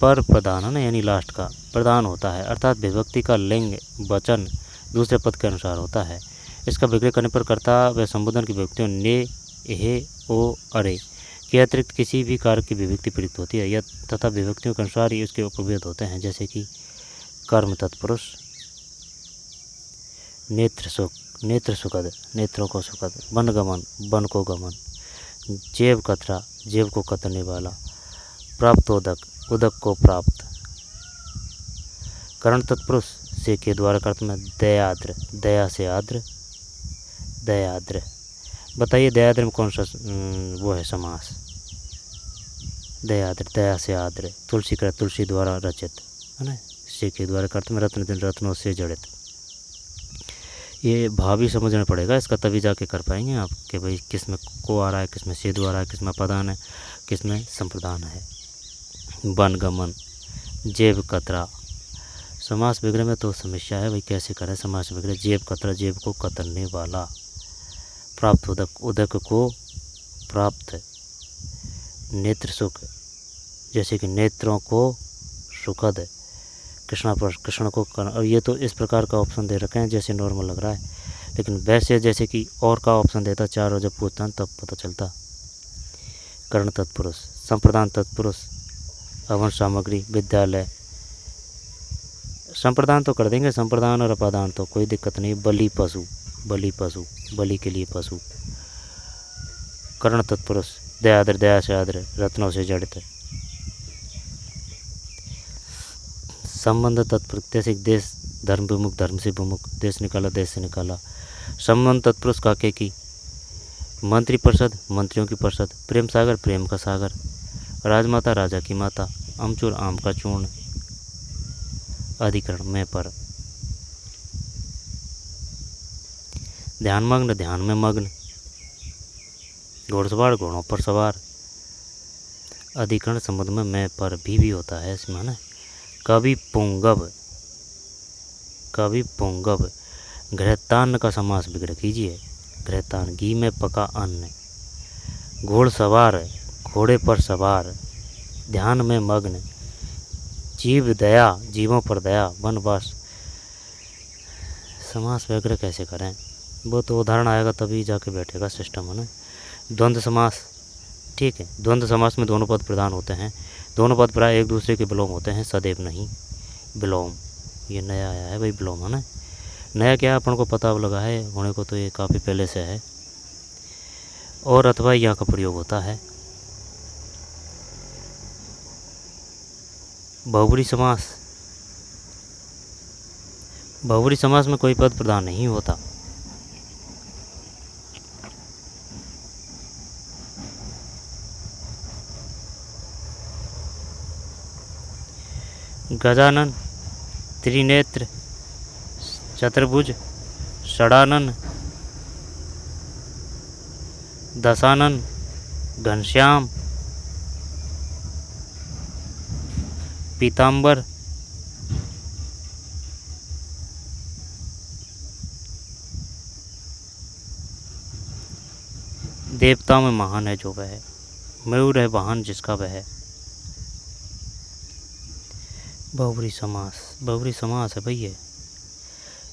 पर प्रधान है ना, यानी लास्ट का प्रधान होता है, अर्थात विभक्ति का लिंग वचन दूसरे पद के अनुसार होता है। इसका विग्रह करने पर कर्ता व संबोधन की विभक्तियों ने, एहे, ओ, अरे के अतिरिक्त किसी भी कार्य की विभक्ति प्रयुक्त होती है, या तथा विभक्तियों के अनुसार ही उसके उपभेद होते हैं, जैसे कि कर्म तत्पुरुष, नेत्र सुख, नेत्र सुखद, नेत्रों को सुखद, वन गमन, वन को गमन, जेब कतरा, जेब को कतरने वाला, प्राप्तोदक, उदक को प्राप्त। करण तत्पुरुष से के द्वारा अर्थ में दयाद्र, दया से आद्र, दयाद्र। बताइए दयाद्र में कौन सा वो है समास? दयाद्र, दया से आद्र, तुलसी का तुलसी द्वारा रचित है ना, से के द्वारा अर्थ में रत्न दिन रत्नों से जड़ित। ये भाव भी समझना पड़ेगा इसका, तभी जाके कर पाएंगे आप कि भाई किस में को आ रहा है, किस में सेधु आ रहा है, किस में पदान है, किस में संप्रदान है। वन गमन, जेब कतरा। समास विग्रह में तो समस्या है भाई, कैसे करें समास विग्रह? जेब कतरा, जेब को कतरने वाला। प्राप्त उदक, उदक को प्राप्त। नेत्र सुख, जैसे कि नेत्रों को सुखद। कृष्णा पर कृष्ण को कर, और ये तो इस प्रकार का ऑप्शन दे रखे हैं जैसे नॉर्मल लग रहा है, लेकिन वैसे जैसे कि और का ऑप्शन देता चार और जब पूछता तब पता चलता। कर्ण तत्पुरुष, संप्रदान तत्पुरुष, अवन सामग्री, विद्यालय। संप्रदान तो कर देंगे, संप्रदान और अपादान तो कोई दिक्कत नहीं। बलि पशु, बलि पशु, बलि के लिए पशु। कर्ण तत्पुरुष, दयाद्र, दया से आद्र, रत्नों से जड़ित। संबंध तत्पुरुष, जैसे देश धर्म विमुख, धर्म से विमुख, देश निकाला, देश से निकाला। संबंध तत्पुरुष काके की, मंत्री परिषद, मंत्रियों की परिषद। प्रेम सागर, प्रेम का सागर। राजमाता, राजा की माता। अमचूर, आम का चूर्ण। अधिकरण में पर। ध्यानमग्न, ध्यान में मग्न। घोड़सवार, घोड़ों पर सवार। अधिकरण संबंध में मैं पर भी होता है इसमें ना। कवि पुंगव, कवि पुंगव। घृतान्न का समास विग्रह कीजिए। घृतान्न, घी में पका अन्न। घोड़सवार, घोड़े पर सवार। ध्यान में मग्न। जीव दया, जीवों पर दया। वनवास। समास विग्रह कैसे करें? वो तो उदाहरण आएगा तभी जाके बैठेगा सिस्टम है ना। द्वंद्व समास, ठीक है। द्वंद्व समास में दोनों पद प्रधान होते हैं, दोनों पद प्राय एक दूसरे के विलोम होते हैं, सदैव नहीं। विलोम, ये नया आया है भाई विलोम है ना। नया क्या अपन को पता लगा है, होने को तो ये काफ़ी पहले से है। और अथवा यहाँ का प्रयोग होता है। बहुब्री समास, बहुब्री समास में कोई पद प्रधान नहीं होता। गजानन, त्रिनेत्र, चतुर्भुज, षडानन, दशानन, घनश्याम, पीताम्बर। देवताओं में महान है जो वह है, मयूर है वाहन जिसका वह है। बहुब्री समास, बहुब्री समास है भाई ये।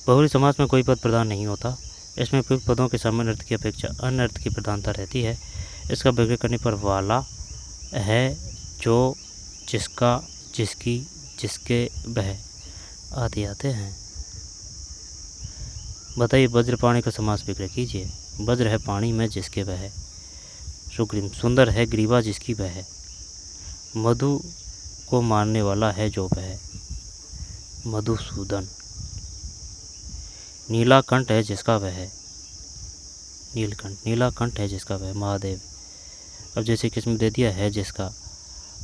बहुब्री समास में कोई पद प्रधान नहीं होता। इसमें प्रयुक्त पदों के सामान्य अर्थ की अपेक्षा अन्य अर्थ की प्रधानता रहती है। इसका विग्रह करने पर वाला है जो, जिसका, जिसकी, जिसके बह आदि आते हैं। बताइए वज्र पाणी का समास विग्रह कीजिए। वज्र है पानी में जिसके बह। सुग्रीव सुंदर है ग्रीवा जिसकी बह। मधु को मारने वाला है जो बह। मधुसूदन। नीलाकंठ है जिसका वह है। नीलकंठ नीलाकंठ है जिसका वह महादेव। अब जैसे किस्म दे दिया है जिसका।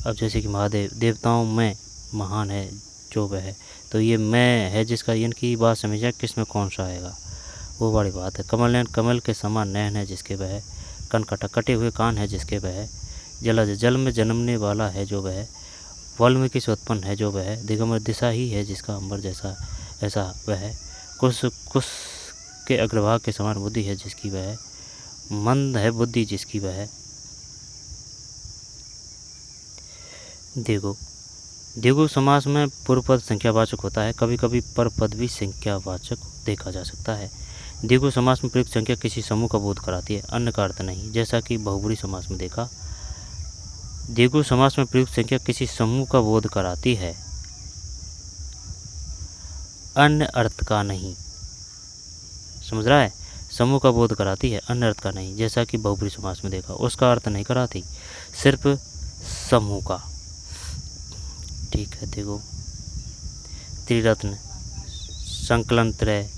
अब जैसे कि महादेव देवताओं में महान है जो वह है, तो ये मैं है जिसका इनकी बात समझिए किस में कौन सा आएगा, वो बड़ी बात है। कमल नयन कमल के समान नयन है जिसके वह। कनकटा कटे हुए कान है जिसके वह। जलज जल में जन्मने वाला है जो वह। वाल्मीकि से उत्पन्न है जो वह। दिगंबर दिशा ही है जिसका अंबर जैसा ऐसा वह। कुश कुश के अग्रभाग के समान बुद्धि है जिसकी वह। मंद है बुद्धि जिसकी वह। दिगु दिगु समास में पूर्व पद संख्यावाचक होता है, कभी कभी पर पद भी संख्यावाचक देखा जा सकता है। दिगु समास में प्रयुक्त संख्या किसी समूह का बोध कराती है, अन्य का अर्थ नहीं, जैसा कि बहुब्री समास में देखा। दिगु समास में प्रयुक्त संख्या किसी समूह का बोध कराती है, अन्य अर्थ का नहीं। समझ रहा है, समूह का बोध कराती है, अन्य अर्थ का नहीं, जैसा कि बहुब्री समास में देखा। उसका अर्थ नहीं कराती, सिर्फ समूह का। ठीक है, देखो त्रिरत्न, संकलन त्रय,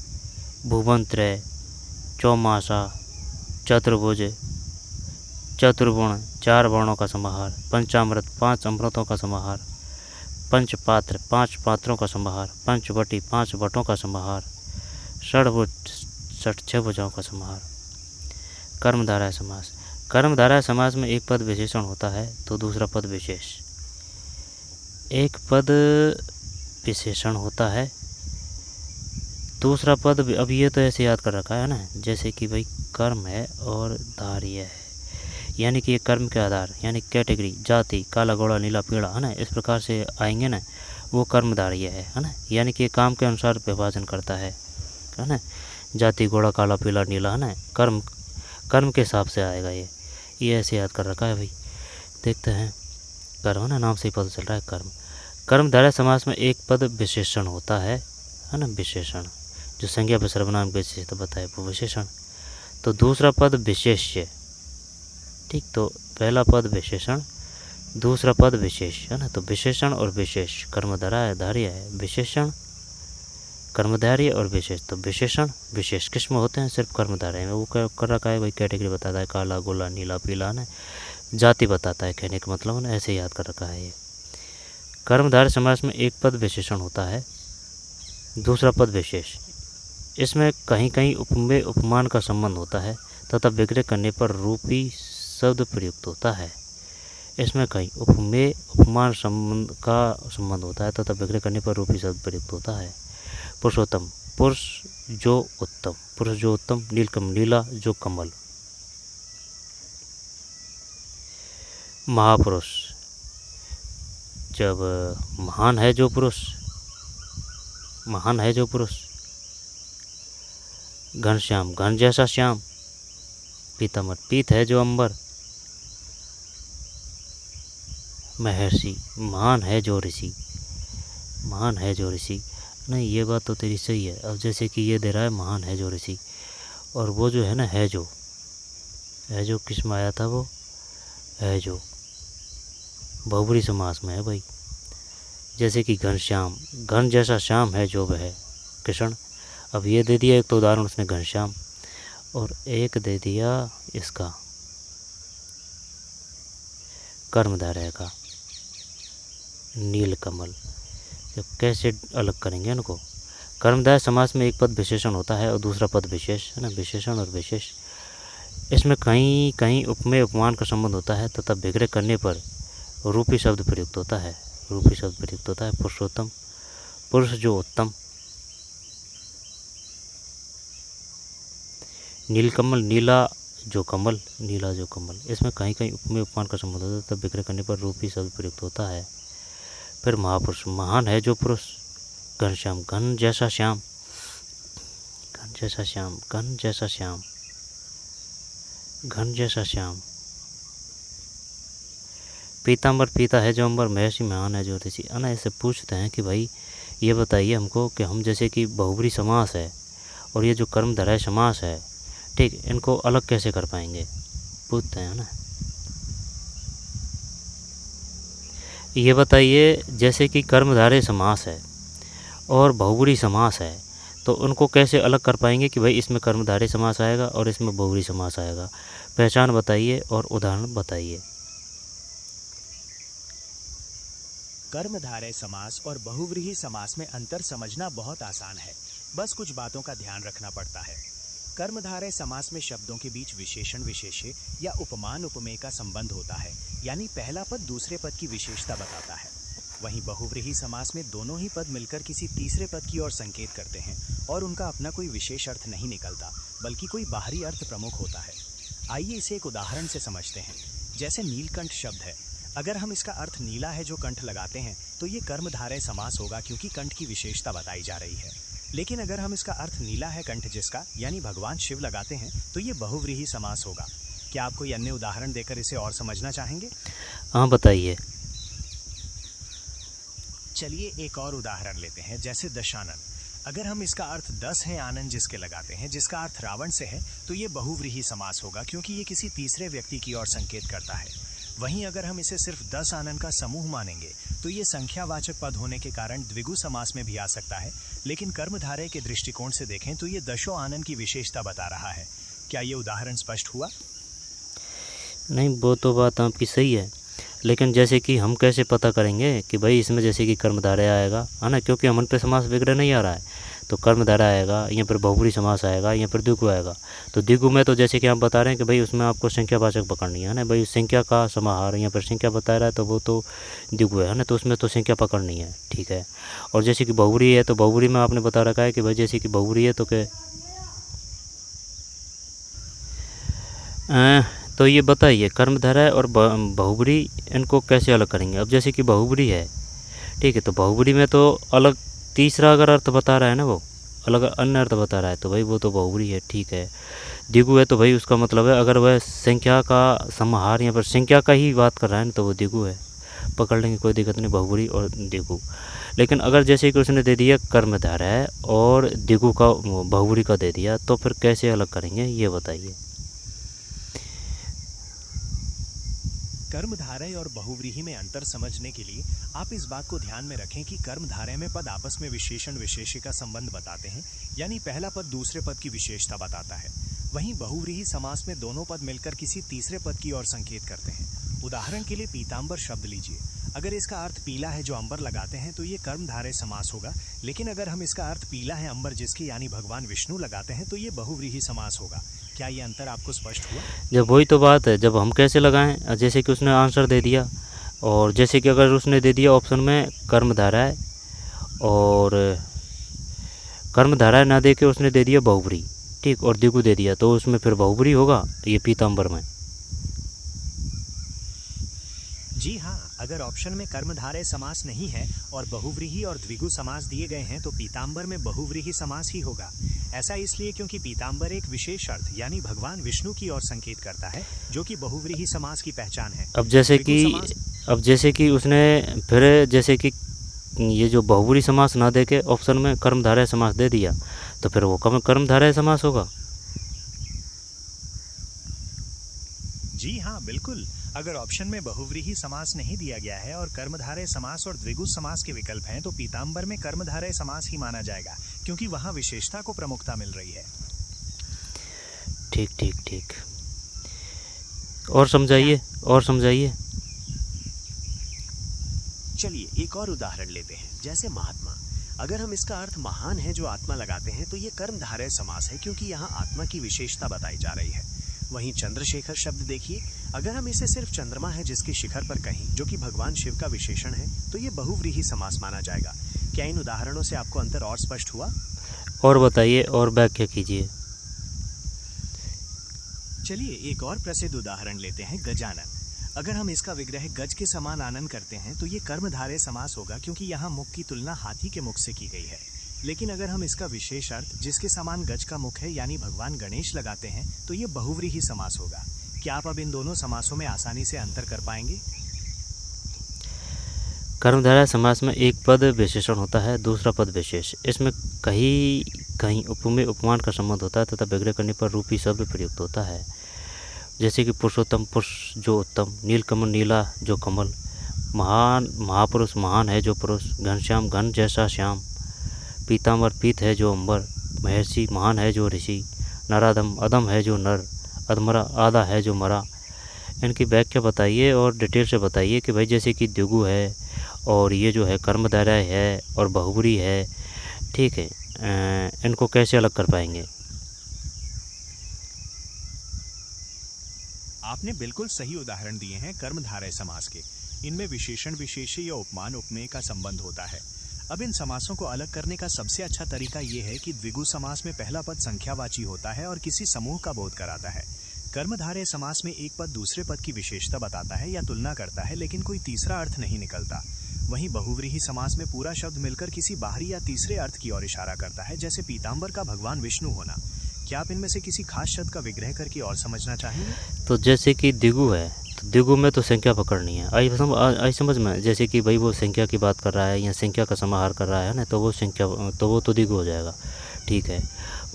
भुवन त्रय, चौमासा, चतुर्भुज, चतुर्गुण, 4 वर्णों का समाहार, पंचामृत 5 अमृतों का समाहार, पंचपात्र 5 पात्रों का समाहार, पंचवटी 5 वटों का समाहार, षड्भुज 6 भुजाओं का समाहार। कर्मधारय समास। कर्मधारय समास में एक पद विशेषण होता है तो दूसरा पद विशेष। एक पद विशेषण होता है, दूसरा पद। अब ये तो ऐसे याद कर रखा है ना, जैसे कि भाई कर्म है और धार्य है, यानी कि ये कर्म के आधार, यानी कैटेगरी, जाति, काला घोड़ा नीला पीला, है ना, इस प्रकार से आएंगे ना, वो कर्मधार्य है ना, यानी कि ये काम के अनुसार विभाजन करता है ना। जाति घोड़ा काला पीला नीला, है ना, कर्म कर्म के हिसाब से आएगा ये ऐसे याद कर रखा है भाई। देखते हैं, कर्म ना नाम से ही पता चल रहा है कर्म। कर्मधारय समास में एक पद विशेषण होता है ना, विशेषण जो संज्ञा पर सर्वनाम के विशेषता बताए वो विशेषण। तो दूसरा पद विशेष्य। ठीक, तो पहला पद विशेषण, दूसरा पद विशेष, है ना। तो विशेषण और विशेष, कर्मधारय धार्य है, विशेषण कर्मधार्य और विशेष। तो विशेषण विशेष किस में होते हैं, सिर्फ कर्मधारय में। वो कर रखा है भाई, कैटेगरी बताता है, काला गोला नीला पीला, ना जाति बताता है, कहने का मतलब ना, ऐसे याद कर रखा है ये। कर्मधारय समास में एक पद विशेषण होता है, दूसरा पद विशेष। इसमें कहीं कहीं उपमेय उपमान का संबंध होता है तथा विग्रह करने पर रूपी शब्द प्रयुक्त होता है। इसमें कहीं उपमेय उपमान संबंध का संबंध होता है तथा विग्रह करने पर रूपी शब्द प्रयुक्त होता है। पुरुषोत्तम, पुरुष जो उत्तम, पुरुष जो उत्तम। नीलकमल, नीला जो कमल। महापुरुष, जब महान है जो पुरुष, महान है जो पुरुष। घनश्याम, घन जैसा श्याम। पीताम्बर, पीत है जो अंबर। महर्षि, महान है जो ऋषि, महान है जो ऋषि। नहीं, ये बात तो तेरी सही है। अब जैसे कि ये दे रहा है महान है जो ऋषि, और वो जो है ना है जो किस में आया था, वो है जो बहुब्री समास में है भाई। जैसे कि घनश्याम, घन जैसा श्याम है जो वह कृष्ण। अब ये दे दिया एक तो उदाहरण उसने घनश्याम, और एक दे दिया इसका कर्मधारय का नीलकमल। तो कैसे अलग करेंगे इनको। कर्मधारय समास में एक पद विशेषण होता है और दूसरा पद विशेष, है ना, विशेषण और विशेष। इसमें कहीं कहीं उपमेय उपमान का संबंध होता है तथा विग्रह करने पर रूपी शब्द प्रयुक्त होता है, रूपी शब्द प्रयुक्त होता है। पुरुषोत्तम, पुरुष जो उत्तम। नीलकमल, नीला जो कमल, नीला जो कमल। इसमें कहीं कहीं उपमेय उपमान का संबंध होता है तब विग्रह करने पर रूपी शब्द प्रयुक्त होता है। फिर महापुरुष, महान है जो पुरुष। घनश्याम, घन जैसा श्याम, घन जैसा श्याम, घन जैसा श्याम, घन जैसा श्याम। पीताम्बर पीता है जो अंबर, महर्षि महान है ज्योतिषी। है ना, ऐसे पूछते हैं कि भाई ये बताइए हमको कि हम जैसे कि बहुब्री समास है और ये जो कर्मधारय समास है, ठीक, इनको अलग कैसे कर पाएंगे, पूछते हैं ना। ये बताइए जैसे कि कर्मधारय समास है और बहुब्री समास है, तो उनको कैसे अलग कर पाएंगे कि भाई इसमें कर्मधारय समास आएगा और इसमें बहुब्री समास आएगा। पहचान बताइए और उदाहरण बताइए। कर्मधारय समास और बहुव्रीहि समास में अंतर समझना बहुत आसान है, बस कुछ बातों का ध्यान रखना पड़ता है। कर्मधारय समास में शब्दों के बीच विशेषण विशेष्य या उपमान उपमेय का संबंध होता है, यानी पहला पद दूसरे पद की विशेषता बताता है। वहीं बहुव्रीहि समास में दोनों ही पद मिलकर किसी तीसरे पद की ओर संकेत करते हैं और उनका अपना कोई विशेष अर्थ नहीं निकलता, बल्कि कोई बाहरी अर्थ प्रमुख होता है। आइए इसे एक उदाहरण से समझते हैं। जैसे नीलकंठ शब्द है, अगर हम इसका अर्थ नीला है जो कंठ लगाते हैं तो ये कर्मधारय समास होगा, क्योंकि कंठ की विशेषता बताई जा रही है। लेकिन अगर हम इसका अर्थ नीला है कंठ जिसका, यानी भगवान शिव लगाते हैं, तो ये बहुव्रीहि समास होगा। क्या आप कोई अन्य उदाहरण देकर इसे और समझना चाहेंगे? हाँ बताइए। चलिए एक और उदाहरण लेते हैं, जैसे दशानन। अगर हम इसका अर्थ 10 है आनंद जिसके लगाते हैं, जिसका अर्थ रावण से है, तो ये बहुव्रीहि समास होगा, क्योंकि ये किसी तीसरे व्यक्ति की ओर संकेत करता है। वहीं अगर हम इसे सिर्फ 10 आनंद का समूह मानेंगे तो ये संख्यावाचक पद होने के कारण द्विगु समास में भी आ सकता है, लेकिन कर्मधारय के दृष्टिकोण से देखें तो ये दशों आनंद की विशेषता बता रहा है। क्या ये उदाहरण स्पष्ट हुआ? नहीं, वो तो बात आपकी सही है, लेकिन जैसे कि हम कैसे पता करेंगे कि भाई इसमें जैसे कि कर्मधारय आएगा, है ना, क्योंकि हम उन पे समास विग्रह नहीं आ रहा है। तो कर्मधारय आएगा, यहाँ पर बहुब्री समास आएगा, यहाँ पर द्विगु आएगा। तो द्विगु में तो जैसे कि आप बता रहे हैं कि भाई उसमें आपको संख्यावाचक पकड़नी है ना, भाई संख्या का समाहार, यहाँ पर संख्या बता रहा है तो वो तो द्विगु है ना, तो उसमें तो संख्या पकड़नी है, ठीक है। और जैसे कि बहुब्री है तो बहुब्री में आपने बता रखा है कि भाई जैसे कि बहुब्री है तो क्या, तो ये बताइए कर्मधारय और बहुब्री इनको कैसे अलग करेंगे। अब जैसे कि बहुब्री है, ठीक है, तो बहुब्री में तो अलग तीसरा अगर अर्थ बता रहा है ना, वो अलग अन्य अर्थ बता रहा है, तो भाई वो तो बहुब्री है, ठीक है। द्विगु है तो भाई उसका मतलब है अगर वह संख्या का समाहार, यहाँ पर संख्या का ही बात कर रहा है ना, तो वो द्विगु है, पकड़ लेंगे, कोई दिक्कत नहीं, बहुब्री और द्विगु। लेकिन अगर जैसे कि उसने दे दिया कर्मधारय और द्विगु का बहुब्री का दे दिया, तो फिर कैसे अलग करेंगे ये बताइए। कर्मधारय और बहुव्रीहि में अंतर समझने के लिए आप इस बात को ध्यान में रखें कि कर्मधारय में पद आपस में विशेषण विशेष्य का संबंध बताते हैं, यानी पहला पद दूसरे पद की विशेषता बताता है। वहीं बहुव्रीहि समास में दोनों पद मिलकर किसी तीसरे पद की ओर संकेत करते हैं। उदाहरण के लिए पीताम्बर शब्द लीजिए। अगर इसका अर्थ पीला है जो अंबर लगाते हैं तो ये कर्मधारय समास होगा, लेकिन अगर हम इसका अर्थ पीला है अंबर जिसके यानी भगवान विष्णु लगाते हैं तो ये बहुव्रीहि समास होगा। क्या ये अंतर आपको स्पष्ट हुआ? जब वही तो बात है, जब हम कैसे लगाएं, जैसे कि उसने आंसर दे दिया, और जैसे कि अगर उसने दे दिया ऑप्शन में कर्मधारय और कर्मधारय ना दे के उसने दे दिया बहुब्री, ठीक, और द्विगु दे दिया, तो उसमें फिर बहुब्री होगा ये पीताम्बर में। जी हाँ, अगर ऑप्शन में कर्मधारय समास नहीं है और बहुव्रीहि और द्विगु समास दिए गए हैं तो पीताम्बर में बहुव्रीहि समास ही होगा। ऐसा इसलिए क्योंकि पीताम्बर एक विशेष अर्थ यानी भगवान विष्णु की ओर संकेत करता है, जो कि बहुव्रीहि समास की पहचान है। अब जैसे कि उसने फिर जैसे कि ये जो बहुब्री समास ना दे के ऑप्शन में कर्मधारय समास दे दिया, तो फिर वो कर्मधारय समास होगा। जी हाँ बिल्कुल, अगर ऑप्शन में बहुव्रीहि समास नहीं दिया गया है और कर्मधारय समास और द्विगु समास के विकल्प हैं तो पीताम्बर में कर्मधारय समास ही माना जाएगा, क्योंकि वहां विशेषता को प्रमुखता मिल रही है। ठीक ठीक ठीक, और समझाइए। चलिए एक और उदाहरण लेते हैं, जैसे महात्मा। अगर हम इसका अर्थ महान है जो आत्मा लगाते हैं तो ये कर्मधारय समास है, क्योंकि यहाँ आत्मा की विशेषता बताई जा रही है। वहीं चंद्रशेखर शब्द देखिए, अगर हम इसे सिर्फ चंद्रमा है जिसके शिखर पर कहीं, जो कि भगवान शिव का विशेषण है, तो ये बहुव्रीहि समास माना जाएगा। क्या इन उदाहरणों से आपको अंतर और स्पष्ट हुआ? और बताइए और व्याख्या कीजिए। चलिए एक और प्रसिद्ध उदाहरण लेते हैं, गजानन। अगर हम इसका विग्रह गज के समान आनन करते हैं तो ये कर्मधारय समास होगा, क्योंकि यहाँ मुख की तुलना हाथी के मुख से की गई है। लेकिन अगर हम इसका विशेष अर्थ जिसके समान गज का मुख है यानी भगवान गणेश लगाते हैं तो ये बहुव्रीहि समास होगा। क्या आप अब इन दोनों समासों में आसानी से अंतर कर पाएंगे? कर्मधारय समास में एक पद विशेषण होता है, दूसरा पद विशेष। इसमें कहीं कहीं उपमेय उपमान का संबंध होता है तथा विग्रह करने पर रूपी शब्द प्रयुक्त होता है। जैसे कि पुरुषोत्तम पुरुष जो उत्तम, नीलकमल नीला जो कमल, महान महापुरुष महान है जो पुरुष, घनश्याम घन जैसा श्याम, पीताम्बर पीत है जो अंबर, महर्षि महान है जो ऋषि, नराधम अधम है जो नर, अधमरा आधा है जो मरा। इनकी व्याख्या बताइए और डिटेल से बताइए कि भाई जैसे कि द्विगु है और ये जो है कर्मधारय है और बहुब्री है, ठीक है, इनको कैसे अलग कर पाएंगे। आपने बिल्कुल सही उदाहरण दिए हैं कर्मधारय समास के। इनमें विशेषण विशेष्य या उपमान उपमेय का संबंध होता है। अब इन समासों को अलग करने का सबसे अच्छा तरीका ये है कि द्विगु समास में पहला पद संख्यावाची होता है और किसी समूह का बोध कराता है। कर्मधारय समास में एक पद दूसरे पद की विशेषता बताता है या तुलना करता है, लेकिन कोई तीसरा अर्थ नहीं निकलता। वहीं बहुव्रीहि समास में पूरा शब्द मिलकर किसी बाहरी या तीसरे अर्थ की ओर इशारा करता है, जैसे पीताम्बर का भगवान विष्णु होना। क्या आप इनमें से किसी खास शब्द का विग्रह करके और समझना चाहेंगे? तो जैसे कि द्विगु है, तो द्विगु में तो संख्या पकड़नी है। आई समझ में, जैसे कि भाई वो संख्या की बात कर रहा है या संख्या का समाहार कर रहा है ना, तो वो संख्या, तो वो तो द्विगु हो जाएगा, ठीक है।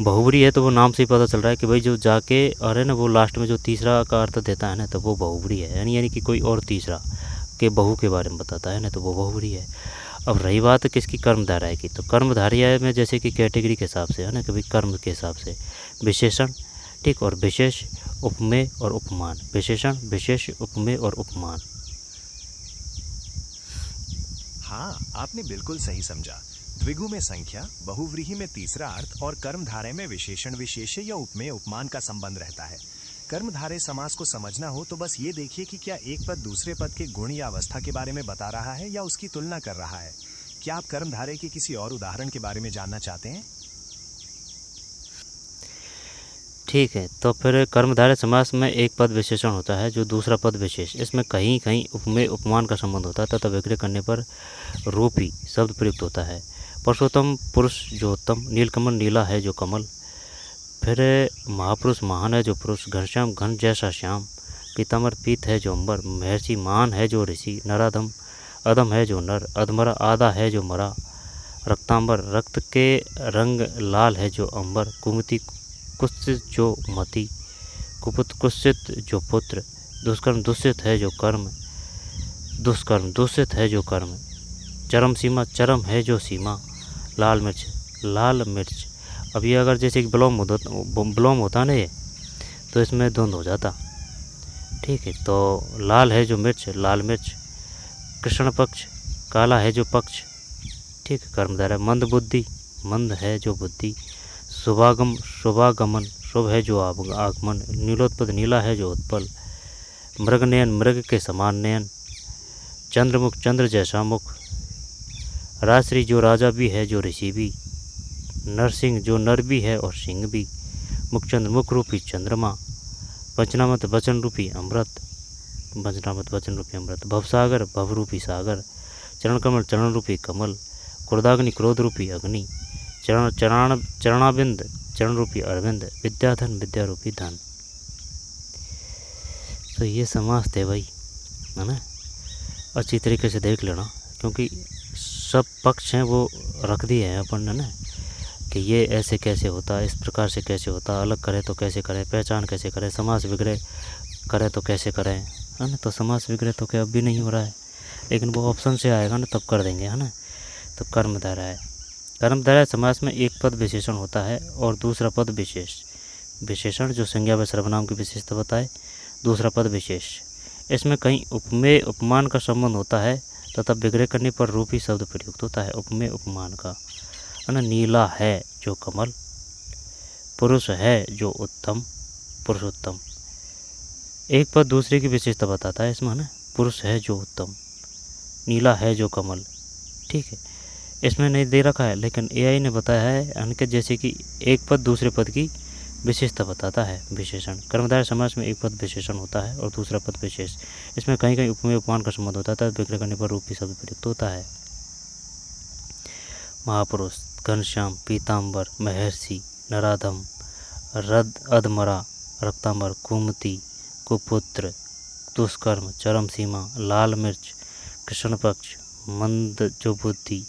बहुब्री है तो वो नाम से ही पता चल रहा है कि भाई जो जाके और है ना वो लास्ट में जो तीसरा का अर्थ देता है ना, तो वो बहुब्री है, यानी कि कोई और तीसरा के बहु के बारे में बताता है ना, तो वो बहुब्री है। अब रही बात किसकी, कर्मधारय की, तो कर्मधारय में जैसे कि कैटेगरी के हिसाब से है ना, कभी कर्म के हिसाब से विशेषण, ठीक, और विशेष, उपमेय और उपमान, विशेषण विशेष उपमेय और उपमान। हाँ, आपने बिल्कुल सही समझा। द्विगु में संख्या, बहुव्रीहि में तीसरा अर्थ और कर्मधारय में विशेषण विशेष्य या उपमेय उपमान का संबंध रहता है। कर्मधारय समास को समझना हो तो बस ये देखिए कि क्या एक पद दूसरे पद के गुण या अवस्था के बारे में बता रहा है या उसकी तुलना कर रहा है। क्या आप कर्मधारय के किसी और उदाहरण के बारे में जानना चाहते हैं? ठीक है, तो फिर कर्मधारय समास में एक पद विशेषण होता है जो दूसरा पद विशेष। इसमें कहीं कहीं उपमेय उपमान का संबंध होता है तथा विग्रह करने पर रूपी शब्द प्रयुक्त होता है। पुरुषोत्तम पुरुष जो उत्तम, नीलकमल नीला है जो कमल, फिर महापुरुष महान है जो पुरुष, घनश्याम घन जैसा श्याम, पीताम्बर पीत है जो अंबर, महर्षि महान है जो ऋषि, नराधम अधम है जो नर, अधमरा आधा है जो मरा, रक्तांबर रक्त के रंग लाल है जो अंबर, कुमति कुत्सित जो मति, कुपुत कुत्सित जो पुत्र, दुष्कर्म दूषित है जो कर्म, दुष्कर्म दूषित है जो कर्म, चरम सीमा चरम है जो सीमा, लाल मिर्च लाल मिर्च। अब ये अगर जैसे कि ब्लोम होता ना ये, तो इसमें द्वंद्व हो जाता, ठीक है। तो लाल है जो मिर्च, लाल मिर्च, कृष्ण पक्ष काला है जो पक्ष, ठीक है, कर्मधारय। मंद बुद्धि मंद है जो बुद्धि, शुभागमन शुभ है जो आगमन, नीलोत्पल नीला है जो उत्पल, मृग नयन मृग के समान नयन, चंद्रमुख चंद्र जैसा मुख, राजश्री जो राजा भी है जो ऋषि भी, नरसिंह जो नर भी है और सिंह भी, मुखचंद्र मुख रूपी चंद्रमा, पंचनामत वचन रूपी अमृत, पंचनामत वचन रूपी अमृत, भवसागर भवरूपी सागर, चरण कमल चरण रूपी कमल, क्रोधाग्नि क्रोध रूपी अग्नि, चरणाबिंद चरण रूपी अरविंद, विद्याधन विद्या रूपी धन। तो ये समास थे भाई, है ना, अच्छी तरीके से देख लेना, क्योंकि सब पक्ष हैं वो रख दिए हैं अपन ने ना, कि ये ऐसे कैसे होता, इस प्रकार से कैसे होता, अलग करें तो कैसे करें, पहचान कैसे करें, समास विग्रह करें तो कैसे करें, है ना। तो समास विग्रह तो क्या अब भी नहीं हो रहा है, लेकिन वो ऑप्शन से आएगा ना तब कर देंगे, है ना। तो कर्मधारय, कर्मधारय समास में एक पद विशेषण होता है और दूसरा पद विशेष। विशेषण जो संज्ञा व सर्वनाम की विशेषता बताए, दूसरा पद विशेष। इसमें कहीं उपमेय उपमान का संबंध होता है तथा विग्रह करने पर रूपी शब्द प्रयुक्त होता है उपमेय उपमान का, है ना। नीला है जो कमल, पुरुष है जो उत्तम पुरुषोत्तम, एक पद दूसरे की विशेषता बताता है इसमें, है ना। पुरुष है जो उत्तम, नीला है जो कमल, ठीक है। इसमें नहीं दे रखा है, लेकिन एआई ने बताया है अनके, जैसे कि एक पद दूसरे पद की विशेषता बताता है विशेषण। कर्मधारय समास में एक पद विशेषण होता है और दूसरा पद विशेष। इसमें कहीं कहीं उपमेय उपमान का संबंध होता है, विग्रह करने पर रूपी शब्द प्रयुक्त होता है। महापुरुष, घनश्याम, पीताम्बर, महर्षि, नराधम, अधमरा, रक्तांबर, कुमति, कुपुत्र, दुष्कर्म, चरम सीमा, लाल मिर्च, कृष्ण पक्ष, मंद जो बुद्धि,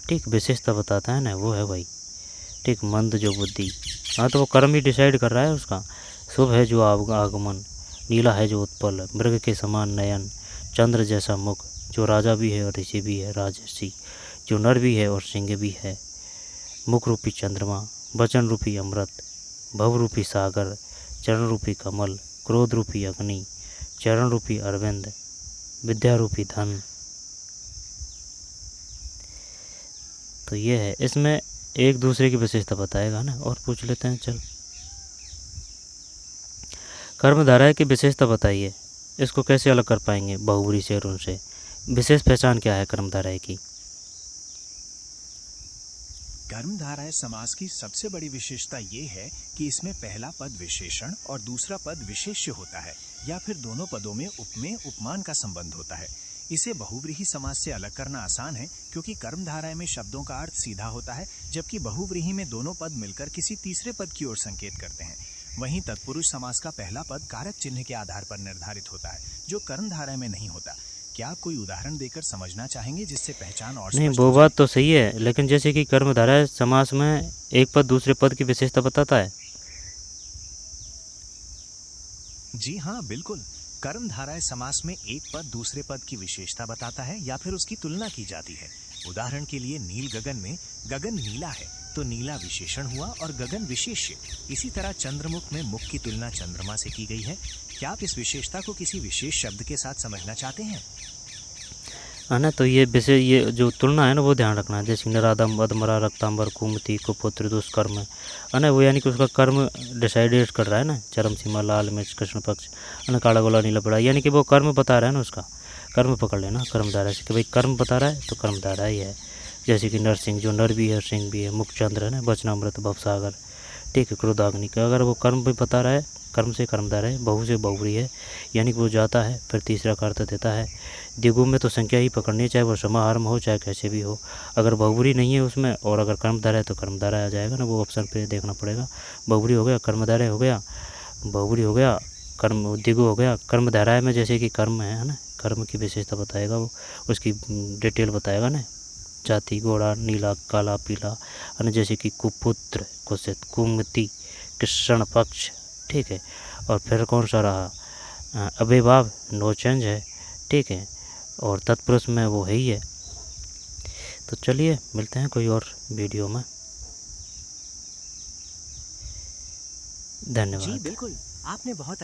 ठीक, विशेषता बताता है ना, वो है भाई, ठीक, मंद जो बुद्धि। हाँ, तो वो कर्म ही डिसाइड कर रहा है उसका। शुभ है जो आगमन, नीला है जो उत्पल, मृग के समान नयन, चंद्र जैसा मुख, जो राजा भी है और ऋषि भी है, राजर्षि, जो नर भी है और सिंह भी है, मुख रूपी चंद्रमा, वचन रूपी अमृत, भव रूपी सागर, चरण रूपी कमल, क्रोध रूपी अग्नि, चरण रूपी अरविंद, विद्या रूपी धन। तो ये है, इसमें एक दूसरे की विशेषता बताएगा ना। और पूछ लेते हैं, चल, कर्मधारय की विशेषता बताइए, इसको कैसे अलग कर पाएंगे बहुब्री से और उनसे? विशेष पहचान क्या है कर्मधारय की? कर्मधारय समास की सबसे बड़ी विशेषता ये है कि इसमें पहला पद विशेषण और दूसरा पद विशेष्य होता है, या फिर दोनों पदों में उपमेय उपमान का संबंध होता है। इसे बहुव्रीहि समास से अलग करना आसान है, क्योंकि कर्मधारय में शब्दों का अर्थ सीधा होता है, जबकि बहुव्रीहि में दोनों पद मिलकर किसी तीसरे पद की ओर संकेत करते हैं। वहीं तत्पुरुष समास का पहला पद कारक चिन्ह के आधार पर निर्धारित होता है, जो कर्मधारय में नहीं होता। क्या आप कोई उदाहरण देकर समझना चाहेंगे जिससे पहचान और नहीं, स्पष्ट वो हो बात जाए? तो सही है, लेकिन जैसे कि कर्मधारय समास में एक पद दूसरे पद की विशेषता बताता है। जी हाँ, बिल्कुल। कर्मधारय समास में एक पद दूसरे पद की विशेषता बताता है या फिर उसकी तुलना की जाती है। उदाहरण के लिए नील गगन में गगन नीला है, तो नीला विशेषण हुआ और गगन विशेष्य। इसी तरह चंद्रमुख में मुख की तुलना चंद्रमा से की गई है। क्या आप इस विशेषता को किसी विशेष शब्द के साथ समझना चाहते हैं? है ना, तो ये विषय, ये जो तुलना है ना, वो ध्यान रखना है। जैसे निरादम, अधमरा, रक्तांबर, कुमति, कुपुत्र, दुष्कर्म, है ना, वो यानी कि उसका कर्म डिसाइडेड कर रहा है ना। चरम सीमा, लाल मिर्च, कृष्ण पक्ष, है ना, काला गोला, नीला पड़ा, यानी कि वो कर्म बता रहा है ना, उसका कर्म पकड़ लेना कर्मधारा से, कि भाई कर्म बता रहा है तो कर्मधारा ही है। जैसे कि नरसिंह, जो नर भी है सिंह भी है, मुखचंद्र है ना, वचनामृत, भवसागर, ठीक है, क्रोधाग्नि का, अगर वो कर्म भी बता रहा है, कर्म से कर्मधार है, बहु से बहुव्री है, यानी कि वो जाता है फिर तीसरा का अर्थ देता है। द्विगु में तो संख्या ही पकड़नी, चाहे वो समाहार हो चाहे कैसे भी हो। अगर बहुव्री नहीं है उसमें और अगर कर्मधारय है तो कर्मधारय आ जाएगा ना, वो ऑप्शन पे देखना पड़ेगा। बहुव्री हो गया, कर्मधारय हो गया, बहुव्री हो गया, कर्म द्विगु हो गया। कर्मधारय में जैसे कि कर्म है ना, कर्म की विशेषता बताएगा वो, उसकी डिटेल बताएगा ना, जाति, घोड़ा, नीला, काला, पीला, है ना, जैसे कि कुपुत्र, कुशित, कुमति, कृष्ण पक्ष, ठीक है। और फिर कौन सा रहा, अभिभाव, नो चेंज है, ठीक है। और तत्पुरुष में वो है ही है। तो चलिए मिलते हैं कोई और वीडियो में। जी धन्यवाद। बिल्कुल, आपने बहुत